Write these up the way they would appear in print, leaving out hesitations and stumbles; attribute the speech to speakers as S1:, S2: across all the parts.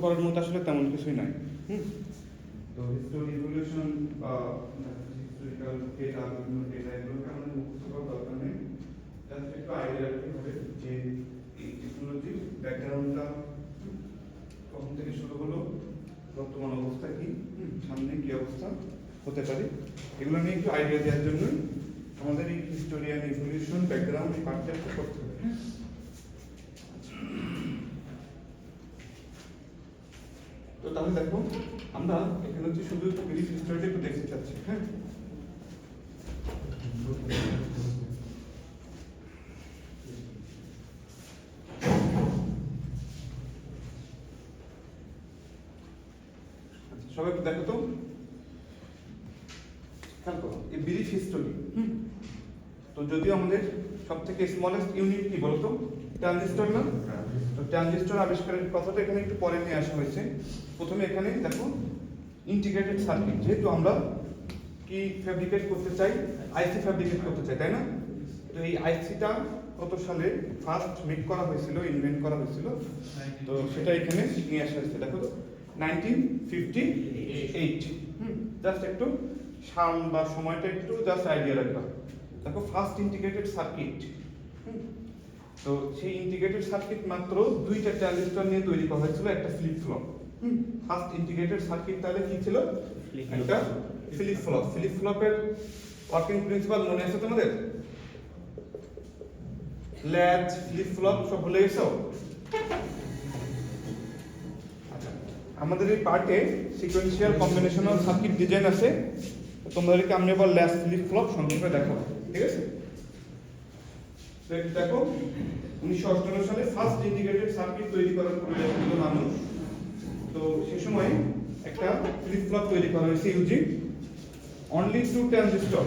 S1: করার মতো আসলে তেমন কিছুই নাই। তো হিস্টোরি ইভলিউশন বা হিস্টোরিক্যাল ডেটা, বিভিন্ন ডেটা এগুলোকে আমাদের মুখস্থ করার দরকার নেই। জাস্ট একটু আইডিয়া রাখতে হবে যে এই টেকনোলজির ব্যাকগ্রাউন্ডটা কখন থেকে শুরু হলো, বর্তমান অবস্থা কি, সামনে কি অবস্থা হতে পারে, এগুলো নিয়ে একটু আইডিয়া দেওয়ার জন্যই আমাদের এই হিস্টোরি অ্যান্ড ইভলিউশন ব্যাকগ্রাউন্ড এই পার্টটা একটু করতে হবে। তো তাহলে দেখো আমরা এখানে হচ্ছে শুধু একটু ব্রিফ হিস্টোরিটা একটু দেখতে চাচ্ছি। হ্যাঁ, সবাই একটু দেখো তো, খেয়াল করো এই ব্রিফ হিস্টোরি। তো যদিও আমাদের সব থেকে স্মলেস্ট ইউনিট কি বলতো, ট্রানজিস্টর না? তো ট্রানজিস্টর আবিষ্কারের কথাটা এখানে একটু পরে নিয়ে আসা হয়েছে। প্রথমে এখানে দেখো ইন্টিগ্রেটেড সার্কিট, যেহেতু আমরা কি ফ্যাব্রিকেট করতে চাই, আইসি ফ্যাব্রিকেট করতে চাই, তাই না? তো এই আইসিটা কত সালে ফার্স্ট মেক করা হয়েছিল, ইনভেন্ট করা হয়েছিল, তো সেটা এখানে নিয়ে আসা হয়েছে। দেখো তো 1958। জাস্ট একটু সাল বা সময়টা একটু জাস্ট আইডিয়া রাখবা। দেখো ফার্স্ট ইন্টিগ্রেটেড সার্কিট, তো সেই ইন্টিগ্রেটেড সার্কিট মাত্র দুইটা ট্রানজিস্টর নিয়ে তৈরি করা হয়েছিল, একটা flip flop. First integrated circuit তাহলে কি ছিল? একটা ফ্লিপ ফ্লপ। ফ্লিপ ফ্লপের ওয়ার্কিং প্রিন্সিপাল মনে আছে তোমাদের? ল্যাচ, ফ্লিপ ফ্লপ সব ভুলে গেছো? আচ্ছা, আমাদের এই পার্টে সিকোয়েন্সিয়াল কম্বিনেশনাল সার্কিট ডিজাইন আছে, তোমাদেরকে আমি এবার ল্যাচ, ফ্লিপ ফ্লপ সংক্ষেপে দেখাবো, ঠিক আছে? দেখো 1958 সালে ফার্স্ট ইন্টিগ্রেটেড সার্কিট তৈরি করার প্রয়োজন ছিল মানুষ। তো সে সময় একটা ফ্লিপ ফ্লপ তৈরি করা হয়েছে ইউজিং অনলি 2 ট্রানজিস্টর।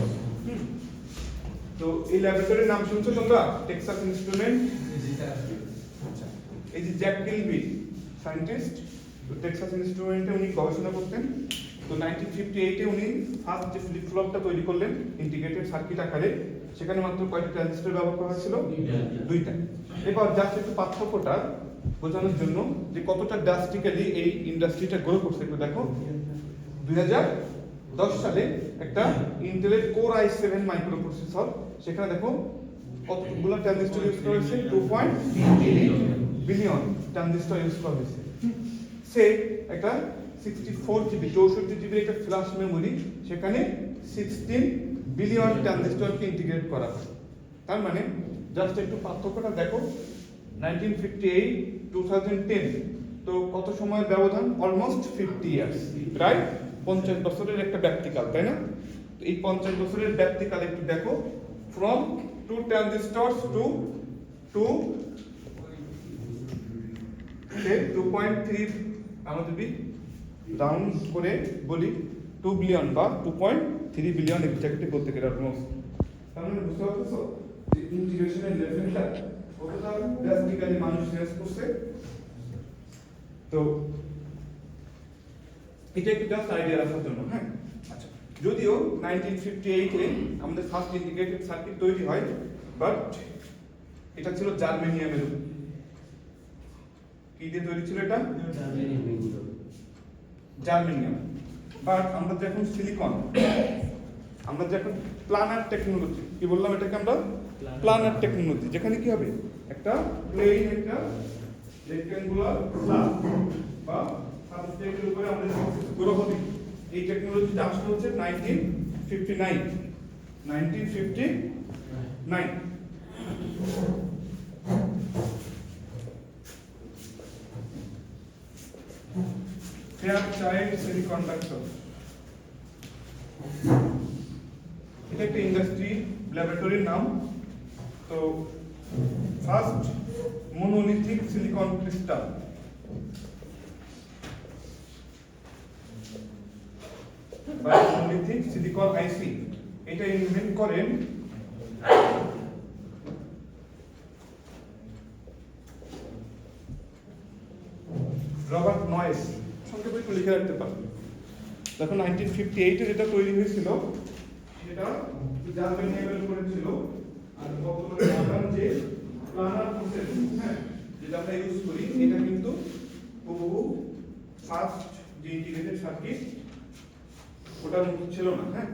S1: তো এই ল্যাবরেটরির নাম শুনছো তোমরা? Texas instrument. আচ্ছা, এই যে জ্যাক কিলবি সায়েন্টিস্ট, তো টেক্সাস ইনস্ট্রুমেন্টে উনি গবেষণা করতেন। তো 1958 এ উনি ফার্স্ট যে ফ্লিপ ফ্লপটা তৈরি করলেন ইন্টিগ্রেটেড সার্কিট আকারে, সেখানে মাত্র কয়টা ট্রানজিস্টর ব্যবহার করা হয়েছিল? দুইটা। এবার জাস্ট একটু পার্থক্যটা বোঝানোর জন্য যে কতটা ড্রাস্টিক্যালি এই ইন্ডাস্ট্রিটা গ্রো করছে একটু দেখো। 2010 সালে একটা ইন্টেলের কোর i7 মাইক্রোপ্রসেসর, সেখানে দেখো কতগুলো ট্রানজিস্টর ইউজ করা হয়েছে? 2.3 বিলিয়ন ট্রানজিস্টর ইউজ করা হয়েছে। সে একটা 64 জিবি 64 জিবি একটা ফ্ল্যাশ মেমোরি, সেখানে 16 বিলিয়ন ট্রানজিস্টরকে ইন্টিগ্রেট করা হয়। তার মানে জাস্ট একটু পার্থক্যটা দেখো, 1958 2010, তো কত সময়ের ব্যবধান? অলমোস্ট 50 ইয়ার্স, প্রায় 50 বছরের একটা ব্যক্তিকাল, তাই না? তো এই 50 বছরের ব্যক্তিকাল একটু দেখো, ফ্রম 2 ট্রানজিস্টরস টু 2.3, আমরা যদি রাউন্ড করে বলি 2 বিলিয়ন বা 2.3 বিলিয়ন এক্স্যাক্টলি বলতে গেলে অলমোস্ট। তার মানে বুঝতে পারছো যে ইন্টিগ্রেশনের লেভেলটা কতটা ড্রাস্টিক্যালি মানুষ চেঞ্জ করছে। তো এটা একটু জাস্ট আইডিয়া রাখার জন্য। হ্যাঁ, আচ্ছা, যদিও 1958 এ আমাদের ফার্স্ট ইন্টিগ্রেটেড সার্কিট তৈরি হয়, বাট এটা ছিল জার্মেনিয়ামের উপর। কি দিয়ে তৈরি ছিল এটা? জার্মেনিয়াম। বাট আমরা যখন সিলিকন, আমরা যখন প্লানার টেকনোলজি, কি বললাম এটাকে আমরা? প্লানার টেকনোলজি, যেখানে কি হবে একটা প্লেন, একটা রেক্ট্যাঙ্গুলার স্ল্যাব বা সাবস্ট্রেটের উপরে আমাদের গ্রো হবে। এই টেকনোলজিটা আসলে হচ্ছে 1959। ফেয়ারচাইল্ড সেমিকন্ডাক্টর, এটা একটা ইন্ডাস্ট্রি ল্যাবরেটরির নাম। তো ফার্স্ট মনোলিথিক সিলিকন ক্রিস্টাল, বা মনোলিথিক সিলিকন আইসি, এটা ইনভেন্ট করেন রবার্ট নয়েস। সংক্ষেপে একটু লিখে রাখতে পারবেন। দেখো 1958 এ যেটা তৈরি হয়েছিল সেটা জার্মেনিয়ামের উপরে ছিল, আর বর্তমানে মডার্ন যে প্লানার প্রসেস, হ্যাঁ, যেটা আমরা ইউজ করি, এটা কিন্তু বহু ফার্স্ট যে ইন্টিগ্রেটেড সার্কিট ওটার মধ্যে ছিল না, হ্যাঁ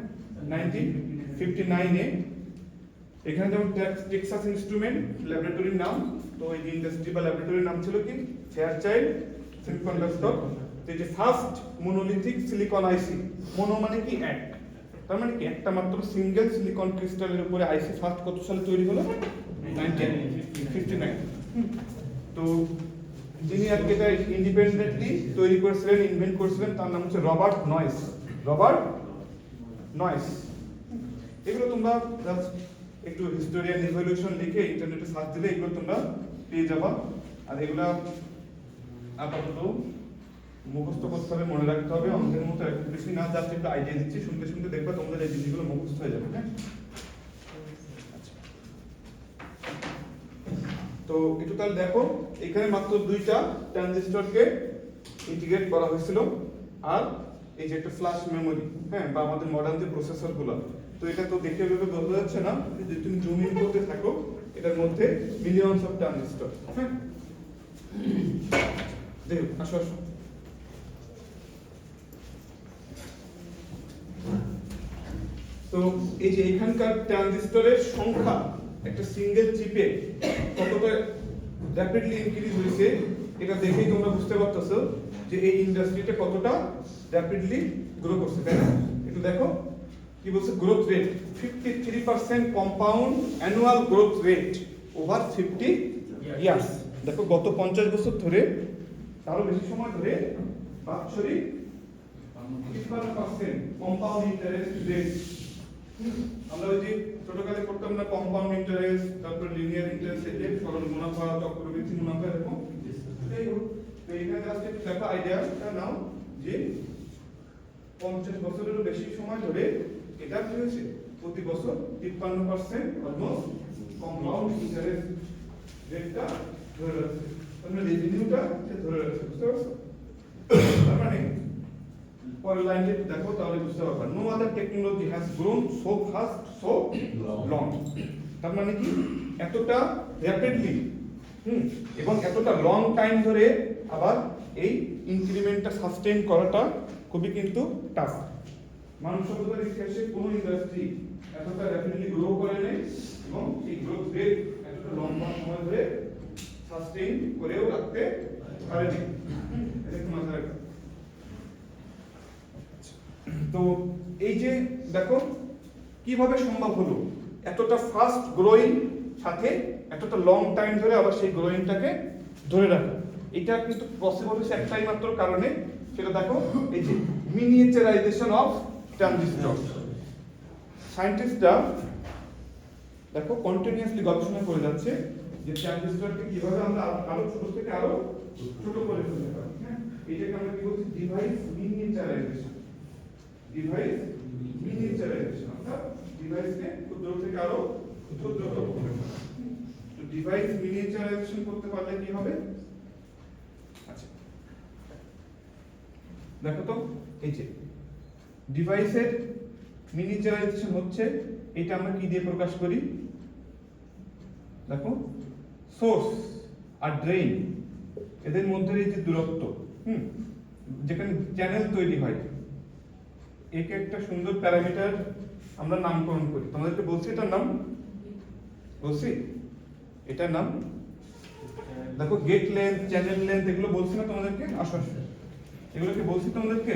S1: 1959 এ এখানে যেমন টেক্সাস ইনস্ট্রুমেন্ট ল্যাবরেটরির নাম, তো এই ইন্ডাস্ট্রি বা ল্যাবরেটরির নাম ছিল কি ফেয়ারচাইল্ড সেমিকন্ডাক্টর। তো এই যে ফার্স্ট মনোলিথিক সিলিকন আইসি, মনো মানে কি এক, তার মানে কি একটা মাত্র সিঙ্গেল সিলিকন ক্রিস্টালের উপরে আইসি ফার্স্ট কত সালে তৈরি হলো 1959। তো যিনি আর এটা ইন্ডিপেন্ডেন্টলি তৈরি করেছিলেন ইনভেন্ট করেছিলেন তার নাম হচ্ছে রবার্ট নয়েস। Robert noise. এগুলো তোমরা জাস্ট একটু হিস্টোরিয়ান রিভলিউশন লিখে ইন্টারনেটে সার্চ দিলে এগুলো তোমরা পেয়ে যাবা। আর এগুলা আপাতত মুখস্থ করতে হবে, মনে রাখতে হবে, আমাদের মতো একটু বেশি না, জাস্ট একটু আইডিয়া দিচ্ছি, শুনতে শুনতে দেখবা তোমাদের এই জিনিসগুলো মুখস্থ হয়ে যাবে। হ্যাঁ, তো একটু তাহলে দেখো এখানে মাত্র দুইটা ট্রানজিস্টরকে ইন্টিগ্রেট করা হয়েছিল, আর এই যে একটা ফ্ল্যাশ মেমোরি, হ্যাঁ, বা আমাদের মডার্ন যে প্রসেসরগুলো, তো এটা তো দেখে ভেবে বোঝা যাচ্ছে না যে তুমি জুম ইন করতে থাকো এটার মধ্যে মিলিয়নস অফ ট্রানজিস্টর। হ্যাঁ, দেখো আসো আসো। তো এই যে এখানকার ট্রানজিস্টরের সংখ্যা একটা সিঙ্গেল চিপে কতটা র‍্যাপিডলি ইনক্রিজ হয়েছে এটা দেখেই তোমরা বুঝতে পারতেছো যে এই ইন্ডাস্ট্রিটা কতটা র‍্যাপিডলি গ্রো করছে, তাই না? একটু দেখো কি বলছে, growth rate 53% compound annual growth rate over 50 years. দেখো গত 50 বছর ধরে, তারও বেশি সময় ধরে বাৎসরিক 53% কম্পাউন্ড ইন্টারেস্ট রেট। আমরা ওই যে ছোটকালে পড়তাম না কম্পাউন্ড ইন্টারেস্ট, তারপর লিনিয়ার ইন্টারেস্ট, এই যে সরল মুনাফা, চক্রবৃদ্ধি মুনাফা, এরকম। যাই হোক, তো এখানে জাস্ট একটু দেখা আইডিয়াটা নাও যে 50 বছরেরও বেশি সময় ধরে এটা কি হয়েছে, প্রতি বছর 53% অলমোস্ট কম্পাউন্ড ইন্টারেস্ট রেটটা ধরে রাখছে, মানে রেভিনিউটা ধরে রাখছে, বুঝতে পারছো? তার মানে পরের লাইনে দেখো তাহলে বুঝতে পারবা, no other technology has grown so fast so long. তার মানে কি এতটা র‍্যাপিডলি এবং এতটা লং টাইম ধরে আবার এই ইনক্রিমেন্টটা সাস্টেইন করাটা খুবই কিন্তু টাফ। মানব সভ্যতার ইতিহাসে কোনো ইন্ডাস্ট্রি এতটা র‍্যাপিডলি গ্রো করে নাই এবং এই গ্রোথ রেট এতটা লম্বা সময় ধরে সাস্টেইন করেও রাখতে পারেনি। এটা একটু মাথায় রাখবে। তো এই যে দেখো কিভাবে সম্ভব হলো এতটা ফাস্ট গ্রোয়িং সাথে এতটা লং টাইম ধরে আবার সেই গ্রোয়িংটাকে ধরে রাখা, এটা কিন্তু পসিবল হচ্ছে একটাই মাত্র কারণে, সেটা দেখো এই যে মিনিয়েচারাইজেশন অফ ট্রানজিস্টর। সায়েন্টিস্টরা দেখো কন্টিনিউয়াসলি গবেষণা করে যাচ্ছে যে ট্রানজিস্টরকে কিভাবে আমরা আরো ছোট থেকে আরো ছোট করে ফেলতে পারি। হ্যাঁ, এটাকে আমরা কি বলছি, ডিভাইস মিনিয়েচারাইজেশন। ডিভাইস মিনিয়েচারাইজেশন অর্থাৎ ডিভাইসকে ক্ষুদ্র থেকে আরো ক্ষুদ্রতর করতে পারে। তো ডিভাইস মিনিয়েচারাইজেশন করতে পারলে কি হবে, আচ্ছা দেখো তো এই যে ডিভাইসের মিনিয়েচারাইজেশন হচ্ছে, এটা আমরা কি দিয়ে প্রকাশ করি, দেখো সোর্স আর ড্রেন এদের মধ্যে এই যে দূরত্ব, যেখানে চ্যানেল তৈরি হয়, একে একটা সুন্দর প্যারামিটার আমরা নামকরণ করি। তোমাদেরকে বলছি এটার নাম, বলছি এটার নাম দেখো গেট লেন্থ, চ্যানেল লেন্থ, এগুলো বলছি না তোমাদেরকে? আসো আসো, এগুলো কি বলছি তোমাদেরকে?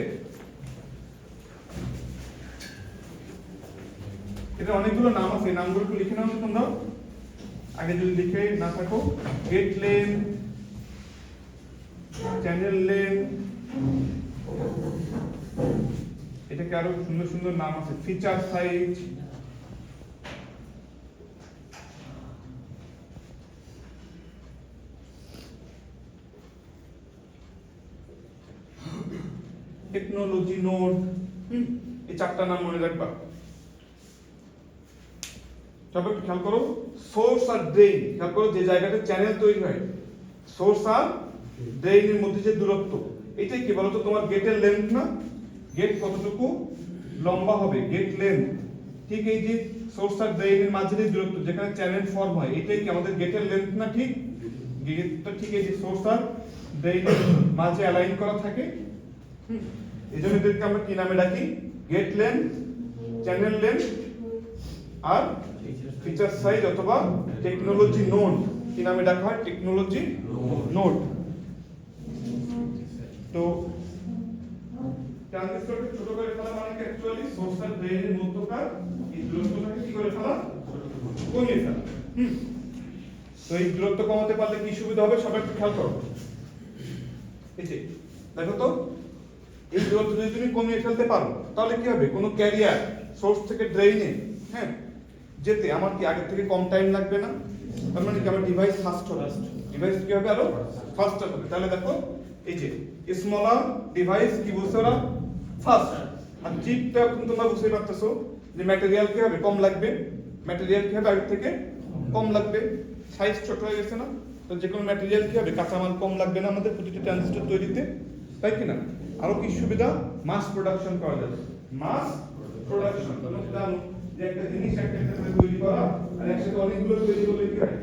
S1: এটা অনেকগুলো নাম আছে, নামগুলো একটু লিখে নাও তো তোমরা আগে যদি লিখে না থাকো। গেট লেন্থ, চ্যানেল লেন্থ, এটাকে আরো সুন্দর সুন্দর নাম আছে, ফিচার সাইজ, টেকনোলজি নোড, এই চারটা নাম মনে রাখবা। তারপর একটু খেয়াল করো সোর্স আর ড্রেন, খেয়াল করো যে জায়গাটা চ্যানেল তৈরি হয়, সোর্স আর ড্রেনের মধ্যে যে দূরত্ব, এটাই কি বলতো তোমার গেটের লেন্থ না? গেট কতটুকু লম্বা হবে, গেট লেন্থ। ঠিক এই যে সোর্স আর ড্রেনের মাঝে যে দূরত্ব যেখানে চ্যানেল ফর্ম হয়, এটাই কি আমাদের গেটের লেন্থ না? ঠিক গেটটা ঠিক এই যে সোর্স আর ড্রেইনের মাঝে অ্যালাইন করা থাকে। এজন্য এদেরকে আমরা কি নামে ডাকি? গেট লেন্থ, চ্যানেল লেন্থ আর ফিচার সাইজ অথবা টেকনোলজি নোড কি নামে ডাকা হয়? Technology node. তো ট্রানজিস্টরকে ছোট করে ফেলা মানে কি অ্যাকচুয়ালি সোর্স আর ড্রেইনের মধ্যকার এই দূরত্বটাকে কি করে ফেলা? কমিয়ে ফেলা। তো এই দূরত্ব কমাতে পারলে কি সুবিধা হবে সবাই একটু খেয়াল করো। এই যে দেখো তো, এই দূরত্ব যদি তুমি কমিয়ে ফেলতে পারো তাহলে কি হবে? কোনো ক্যারিয়ার সোর্স থেকে ড্রেইনে যেতে আমার কি আগের থেকে কম টাইম লাগবে না? তার মানে কি আমার ডিভাইস ফাস্ট হবে, ডিভাইস কি হবে আরো ফাস্টার হবে। তাহলে দেখো এই যে স্মলার ডিভাইস কি বলছে ওরা? ফাস্ট। আর চিপটা কিন্তু তোমরা বুঝতেই পারতেছো যে ম্যাটেরিয়াল কি হবে? কম লাগবে। ম্যাটেরিয়াল কি হবে? আগের থেকে কম লাগবে। সাইজ ছোট হয়ে গেছে না? তো যে কোনো ম্যাটেরিয়াল কি হবে? কাঁচামাল কম লাগবে না আমাদের প্রতিটি ট্রানজিস্টর তৈরিতে, তাই কি না? আরো কি সুবিধা? মাস প্রোডাকশন করা যাবে। মাস প্রোডাকশন তোমরা জানো যে একটা জিনিস একটা তৈরি করা আর একসাথে অনেকগুলো তৈরি করলে কি হয়?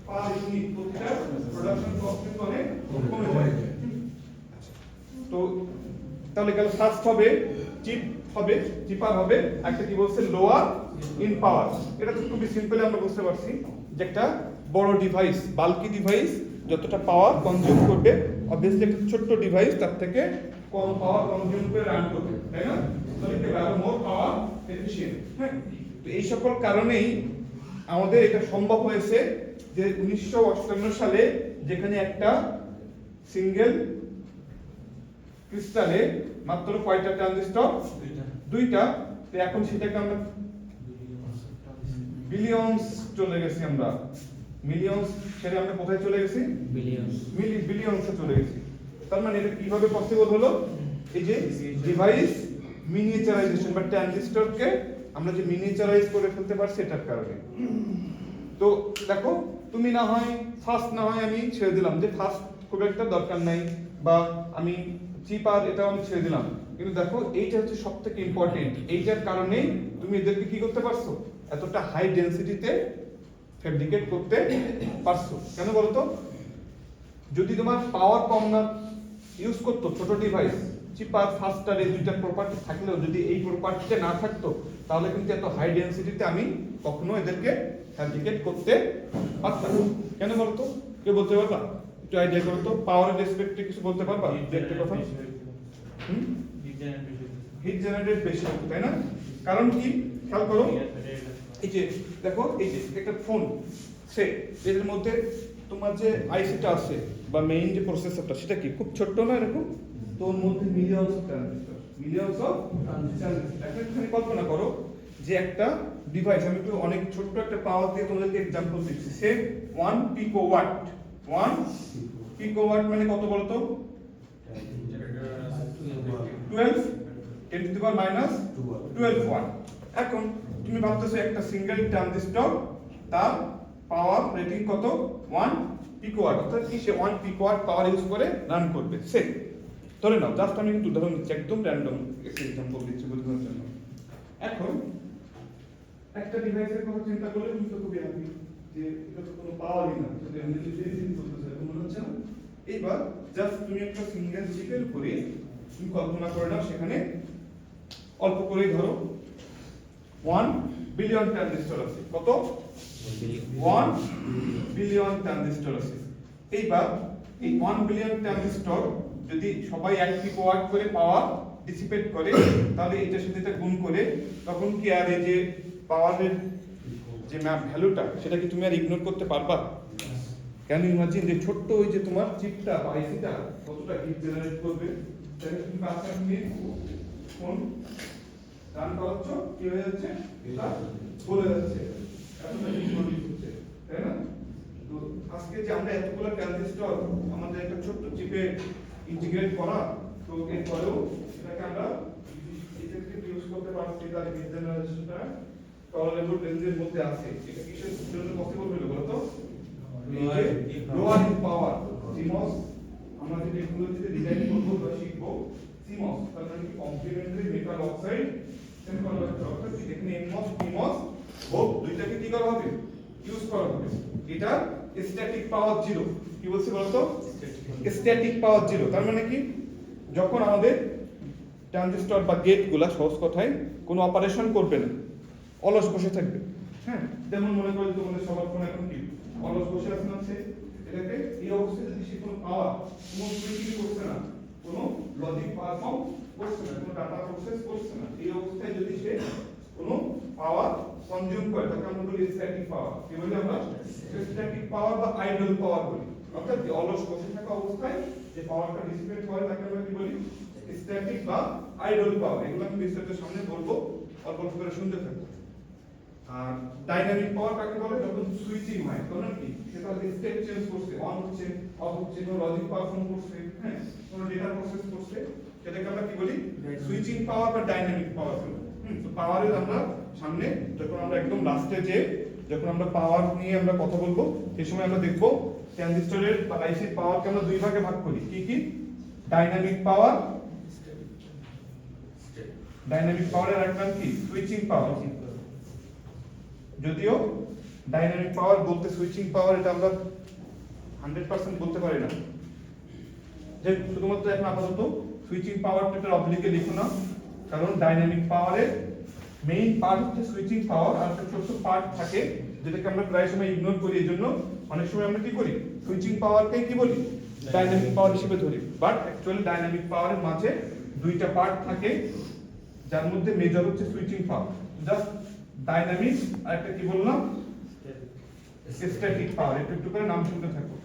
S1: পার ইউনিট প্রতিটা প্রোডাকশন কস্ট কিন্তু অনেক কমে যায়। তো তাহলে গেল ফাস্ট হবে, চিপ হবে, চিপার হবে, একটা কি বলছে? লোয়ার ইন পাওয়ার। এটা তো খুবই সিম্পলি আমরা বুঝতে পারছি যে একটা বড় ডিভাইস, বাল্কি ডিভাইস যতটা পাওয়ার কনজিউম করবে, অবভিয়াসলি একটা ছোট্ট ডিভাইস তার থেকে কম পাওয়ার কনজিউম করে রান করবে, তাই না? তাহলে কি হবে? মোর পাওয়ার এফিশিয়েন্ট। হ্যাঁ, তো এই সকল কারণেই আমাদের এটা সম্ভব হয়েছে যে 1958 সালে যেখানে একটা সিঙ্গেল ক্রিস্টালে মাত্র কয়টা ট্রানজিস্টর? দুইটা। তো এখন সেটাকে আমরা বিলিয়নস চলে গেছি, আমরা মিলিয়নস ছেড়ে আমরা কোথায় চলে গেছি? বিলিয়নসে চলে গেছি। তার মানে এটা কিভাবে পসিবল হলো? এই যে ডিভাইস মিনিয়েচারাইজেশন বা ট্রানজিস্টরকে আমরা যে মিনিয়েচারাইজ করে ফেলতে পারছি এটার কারণে। তো দেখো, তুমি না হয় ফাস্ট, না হয় আমি ছেড়ে দিলাম যে ফাস্ট খুব একটা দরকার নাই, বা আমি চিপ আর এটাও আমি ছেড়ে দিলাম, কিন্তু দেখো এইটা হচ্ছে সবথেকে ইম্পর্টেন্ট। এইটার কারণে তুমি এদেরকে কি করতে পারছো? এতটা হাই ডেনসিটিতে ফ্যাব্রিকেট করতে পারছো। কেন বলো তো? যদি তোমার পাওয়ার কম না ইউজ করতো ছোট ডিভাইস, চিপার ফাস্টার এই দুইটা প্রপার্টি থাকলেও যদি এই প্রপার্টিটা না থাকতো তাহলে কিন্তু এত হাই ডেনসিটিতে আমি কখনো এদেরকে ফ্যাব্রিকেট করতে পারতাম। কেন বলো তো? কেউ বলতে পারবা? একটু আইডিয়া করো তো, পাওয়ারের রেসপেক্টে কিছু বলতে পারবা? একটা কথা, হিট জেনারেট বেশি হবে, তাই না? কারণ কি খেয়াল করো, এই যে দেখো, এই যে একটা ফোন সে এর মধ্যে তোমার যে আইসিটা আছে বা মেইন যে প্রসেসরটা সেটা কি খুব ছোট্ট না এরকম? তো ওর মধ্যে millions of transistor, millions of transistor. এখন কল্পনা করো যে একটা ডিভাইস, আমি একটু অনেক ছোট্ট একটা পাওয়ার দিয়ে তোমাদেরকে एग्जांपल দিচ্ছি। সে 1 পিকোওয়াট, 1 পিকোওয়াট মানে কত বলো তো? 12 10 to the power minus 12 watt. এখন তুমি ভাবতেছো একটা সিঙ্গেল ট্রানজিস্টর তার পাওয়ার রেটিং কত? 1 পিকোওয়াট, অর্থাৎ কি সে 1 পিকোওয়াট পাওয়ার ইউজ করে রান করবে। সে ধরে নাও, জাস্ট আমি কিন্তু উদাহরণ দিচ্ছি, একদম র্যান্ডম এক্সাম্পল দিচ্ছি বোঝানোর জন্য। এখন একটা ডিভাইসের কথা চিন্তা করলে তুমি তো খুবই হ্যাপি যে এটা তো কোনো পাওয়ারই না, সেটা এমনিতে ডিসিশন করতেছে, এরকম মনে হচ্ছে না? এইবার জাস্ট তুমি একটা সিঙ্গেল চিপের উপরে তুমি কল্পনা করে নাও সেখানে অল্প করেই ধরো 1 বিলিয়ন ট্রানজিস্টর আছে। কত? 1 বিলিয়ন ট্রানজিস্টর আছে। এইবার এই 1 বিলিয়ন ট্রানজিস্টর যদি সবাই 1 পিকোওয়াট করে পাওয়ার ডিসিপেট করে, তাহলে এটার সাথে এটা গুণ করে তখন কি আর এই যে পাওয়ারের যে ম্যাপ ভ্যালুটা সেটা কি তুমি আর ইগনোর করতে পারবা? ক্যান ইউ ইমাজিন যে ছোট্ট ওই যে তোমার চিপটা বা আইসিটা কতটা হিট জেনারেট করবে? তাহলে তুমি 5 মিনিট ফোন রান করাচ্ছ, কি হয়ে যাচ্ছে? এটা বলে যাচ্ছে, এতটা হিট প্রডিউস হচ্ছে, তাই না? তো আজকে যে আমরা এতগুলো ট্রানজিস্টর আমাদের একটা ছোট্ট চিপে ইন্টিগ্রেট করা, তো এরপরেও এটাকে আমরা ইফেক্টিভ ইউজ করতে পারছি, তার হিট জেনারেশনটা টলারেবল রেঞ্জের মধ্যে আছে। এটা কিসের জন্য পসিবল হলো বলো তো? লোয়ার ইন পাওয়ার CMOS আমরা যে টেকনোলজিতে ডিজাইন করব বা শিখব, CMOS তার মানে কি কমপ্লিমেন্টারি মেটাল অক্সাইড সেমিকন্ডাক্টর, অর্থাৎ এখানে NMOS PMOS হোক দুইটাকে কি করা হবে? ইউজ করা হবে। এটা স্ট্যাটিক পাওয়ার জিরো। কি বলছি বলতো? Static power zero. তার মানে কি, যখন আমাদের ট্রানজিস্টর বা গেটগুলা সহজ কথায় কোনো অপারেশন করবে না, অলস বসে থাকবে। হ্যাঁ, যেমন মনে করি তোমাদের সবার ফোন এখন কি অলস বসে আছে, এটাকে এই অবস্থায় যদি সে কোনো পাওয়ার কোনো সুইচিং করছে না, কোনো লজিক পারফর্ম করছে না, কোনো ডাটা প্রসেস করছে না, এই অবস্থায় যদি সে কোনো পাওয়ার কনজিউম করে তাকে আমরা বলি স্ট্যাটিক পাওয়ার। কি বলি আমরা? স্ট্যাটিক পাওয়ার বা আইডল পাওয়ার বলি। অর্থাৎ যে অলস বসে থাকা অবস্থায় যে পাওয়ারটা ডিসিপেট হয় তাকে আমরা কি বলি? স্ট্যাটিক বা আইডল পাওয়ার। এগুলো আমি বিস্তারিত সামনে বলবো, অল্প অল্প করে শুনতে থাকো। আর ডাইনামিক পাওয়ার কাকে বলে? যখন সুইচিং হয় তখন কি সেটা স্টেট চেঞ্জ করছে, অন হচ্ছে, অফ হচ্ছে, কোনো লজিক পারফর্ম করছে, হ্যাঁ, কোনো ডেটা প্রসেস করছে, সেটাকে আমরা কি বলি? সুইচিং পাওয়ার বা ডাইনামিক পাওয়ার বলি। তো পাওয়ারের আমরা সামনে যখন আমরা একদম লাস্টে যে যখন আমরা পাওয়ার নিয়ে আমরা কথা বলবো সেই সময় আমরা দেখব ট্রানজিস্টরের বা আইসির পাওয়ারকে আমরা দুই ভাগে ভাগ করি। কি কি? ডাইনামিক পাওয়ার, ডাইনামিক পাওয়ারের আরেকটা কি? সুইচিং পাওয়ার। যদিও ডাইনামিক পাওয়ার বলতে সুইচিং পাওয়ার এটা আমরা 100% বলতে পারি না, যে শুধুমাত্র এখন আপাতত সুইচিং পাওয়ারটা অবলিকে লিখো না, কারণ ডাইনামিক পাওয়ারের মেইন পার্ট হচ্ছে সুইচিং পাওয়ার, আর একটা ছোট পার্ট থাকে যেটাকে আমরা প্রায় সময় ইগনোর করি। এজন্য অনেক সময় আমরা কি করি? সুইচিং পাওয়ারকে কি বলি? ডাইনামিক পাওয়ার হিসেবে ধরি। বাট অ্যাকচুয়ালি ডাইনামিক পাওয়ারের মাঝে দুইটা পার্ট থাকে, যার মধ্যে মেজর হচ্ছে সুইচিং পাওয়ার। জাস্ট ডাইনামিক আর একটা কি বললাম? স্ট্যাটিক পাওয়ার। একটু একটু করে নাম শুনতে থাকো।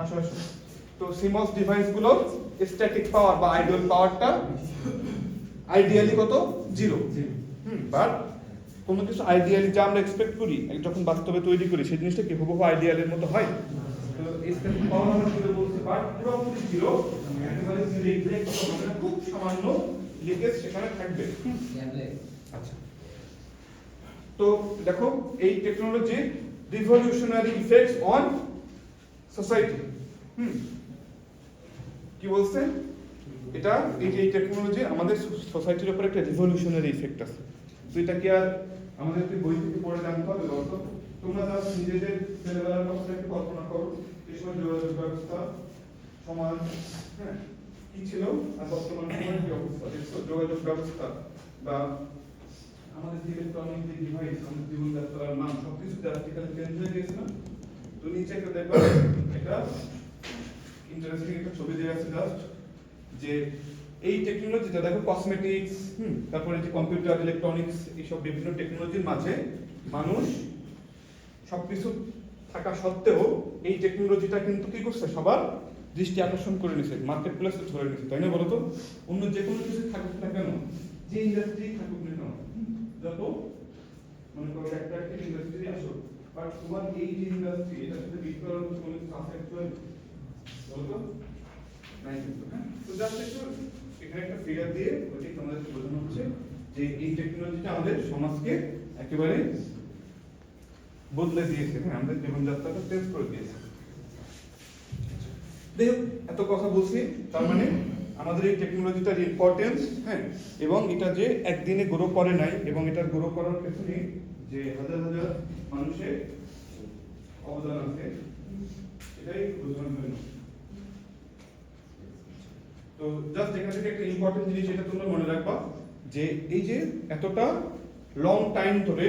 S1: আসো আসো। তো সিমস ডিভাইস গুলো স্ট্যাটিক পাওয়ার বা আইডল পাওয়ারটা আইডিয়ালি কত? জিরো। বাট কোনো কিছু আইডিয়ালি যা আমরা এক্সপেক্ট করি যখন বাস্তবে তৈরি করি সেই জিনিসটা কি হুবহু আইডিয়ালের মতো হয়? তো স্ট্যাটিক পাওয়ার আমরা জিরো বলছি, বাট পুরোপুরি জিরো একেবারে জিরো এক্সাক্ট হবে না, খুব সামান্য লিকেজ সেখানে থাকবে। আচ্ছা, তো দেখো এই technology revolutionary effects on society. কি বলছে? এটা এই টেকনোলজি আমাদের সোসাইটির উপর একটা রিভলিউশনারি ইফেক্ট আছে। তো এটা কি আর আমাদের বই থেকে পড়ে জানতে হবে? বলতো তোমরা জাস্ট নিজেদের ছেলেবেলার কথা একটু কল্পনা করো, এই সময় যোগাযোগ ব্যবস্থা সমাজ হ্যাঁ কি ছিল আর বর্তমান সময়ের কি অবস্থা দেখছো? যোগাযোগ ব্যবস্থা বা আমাদের যে ইলেকট্রনিক যে ডিভাইস, আমাদের জীবনযাত্রার মান সবকিছু ড্রাস্টিক্যালি চেঞ্জ হয়ে গেছে না? তো নিচে একটা দেখো, এটা ইন্টারেস্টিং একটা ছবি দেওয়া আছে জাস্ট, যে এই টেকনোলজিটা দেখো কসমেটিক্স, তারপরে যে কম্পিউটার, ইলেকট্রনিক্স, এইসব বিভিন্ন টেকনোলজির মাঝে মানুষ সবকিছু থাকা সত্ত্বেও এই টেকনোলজিটা কিন্তু কি করছে? সবার দৃষ্টি আকর্ষণ করে নিছে, মার্কেট প্লেসে ধরে নিছে, তাই না? বলো তো, অন্য যে কোনো কিছু থাকুক না কেন, যে ইন্ডাস্ট্রি থাকুক না কেন, যত মনে করো একটা ইন্ডাস্ট্রি আসো, বাট তোমার এই যে ইন্ডাস্ট্রি এটার সাথে বিট করার মতো কোনো কিছু আছে অ্যাকচুয়ালি? বলো তো নাই কিন্তু। হ্যাঁ, তো জাস্ট একটু এখানে একটা ফিগার দিয়ে ওইটাই তোমাদেরকে বোঝানো হচ্ছে যে এই টেকনোলজিটা আমাদের সমাজকে একেবারে বদলে দিয়েছে, হ্যাঁ, আমাদের জীবনযাত্রাটা চেঞ্জ করে দিয়েছে। দেখো এত কথা বলছি, তার মানে আমাদের এই টেকনোলজিটার ইম্পর্টেন্স, হ্যাঁ, এবং এটা যে একদিনে গ্রো করে নাই, এবং এটার গ্রো করার পেছনে যে হাজার হাজার মানুষের অবদান আছে, এটাই বোঝানোর জন্য। তো জাস্ট এখান থেকে একটা ইম্পর্টেন্ট জিনিস এটা তোমরা মনে রাখবা, যে এই যে এতটা লং টাইম ধরে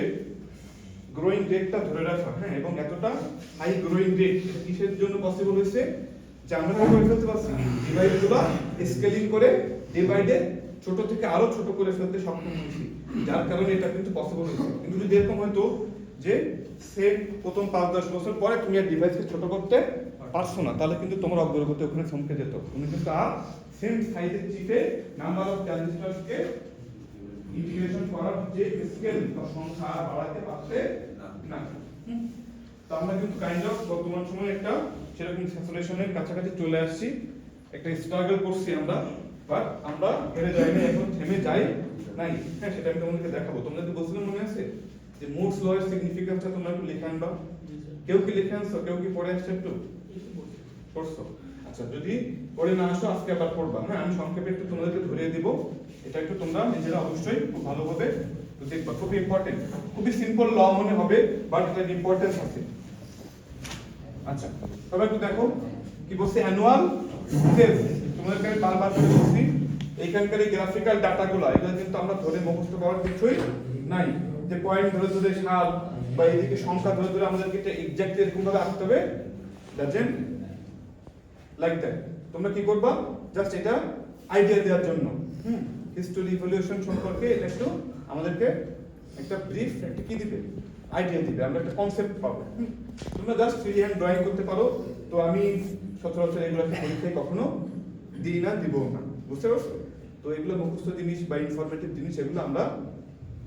S1: গ্রোয়িং রেটটা ধরে রাখা, হ্যাঁ, এবং এতটা হাই গ্রোয়িং রেট কিসের জন্য পসিবল হয়েছে? যে আমরা কি করে ফেলতে পারছি? ডিভাইসগুলো স্কেলিং করে ডে বাই ডে ছোট থেকে আরো ছোট করে ফেলতে সক্ষম হয়েছি, যার কারণে এটা কিন্তু পসিবল হয়েছে। কিন্তু যদি এরকম হয়তো যে সেম প্রথম 5-10 বছর পরে তুমি আর ডিভাইসকে ছোট করতে পারছো না, তাহলে কিন্তু তোমার অগ্রগতি ওখানে থমকে যেত। তুমি কিন্তু আর সেম সাইজের চিপে নাম্বার অফ ট্রানজিস্টরকে ইন্টিগ্রেশন করার যে স্কেল বা সংখ্যা বাড়াতে পারতে না। তো আমরা কিন্তু কাইন্ড অফ বর্তমান সময়ে একটা সেরকম স্যাচুরেশনের কাছাকাছি চলে আসছি, একটা স্ট্রাগল করছি আমরা, বাট আমরা হেরে যাইনি, এখন থেমে যাই নাই। হ্যাঁ, সেটা আমি তোমাদেরকে দেখাবো। তোমাদের বলছিলাম মনে আছে যে মুডস ল এর সিগনিফিকেন্সটা তোমরা একটু লিখে আনবা। কেউ কি লিখে আনছো? কেউ কি পড়ে আসছে? একটু পড়ছো? আচ্ছা, যদি পড়ে না আসো আজকে আবার পড়বা। হ্যাঁ, আমি সংক্ষেপে একটু তোমাদেরকে ধরিয়ে দিব, এটা একটু তোমরা নিজেরা অবশ্যই খুব ভালোভাবে দেখবা। খুবই ইম্পর্টেন্ট, খুবই সিম্পল ল মনে হবে, বাট এটার ইম্পর্টেন্স আছে। আচ্ছা সবাই একটু দেখো কি বলছে অ্যানুয়াল সেলস। তোমাদেরকে আমি বারবার করে বলছি এইখানকার এই গ্রাফিক্যাল ডাটাগুলো এগুলো কিন্তু আমরা ধরে মুখস্থ করার কিছুই নাই, যে পয়েন্ট ধরে ধরে সাল বা এইদিকে সংখ্যা ধরে ধরে আমাদেরকে এটা এক্স্যাক্টলি এরকম ভাবে আঁকতে হবে। Doesn't like that. তোমরা কি করবা, জাস্ট এটা আইডিয়া দেওয়ার জন্য হিস্টোরি ইভলিউশন সম্পর্কে এটা একটু আমাদেরকে একটা ব্রিফ একটা কি দিবে, আইডিয়া দিবে, আমরা একটা কনসেপ্ট পাবো। তোমরা জাস্ট ফ্রি হ্যান্ড ড্রয়িং করতে পারো। তো আমি সচরাচর এগুলোকে পরীক্ষায় কখনো দিই না, দিবও না, বুঝতে পারছো? তো এগুলো মুখস্থ জিনিস বা ইনফরমেটিভ জিনিস এগুলো আমরা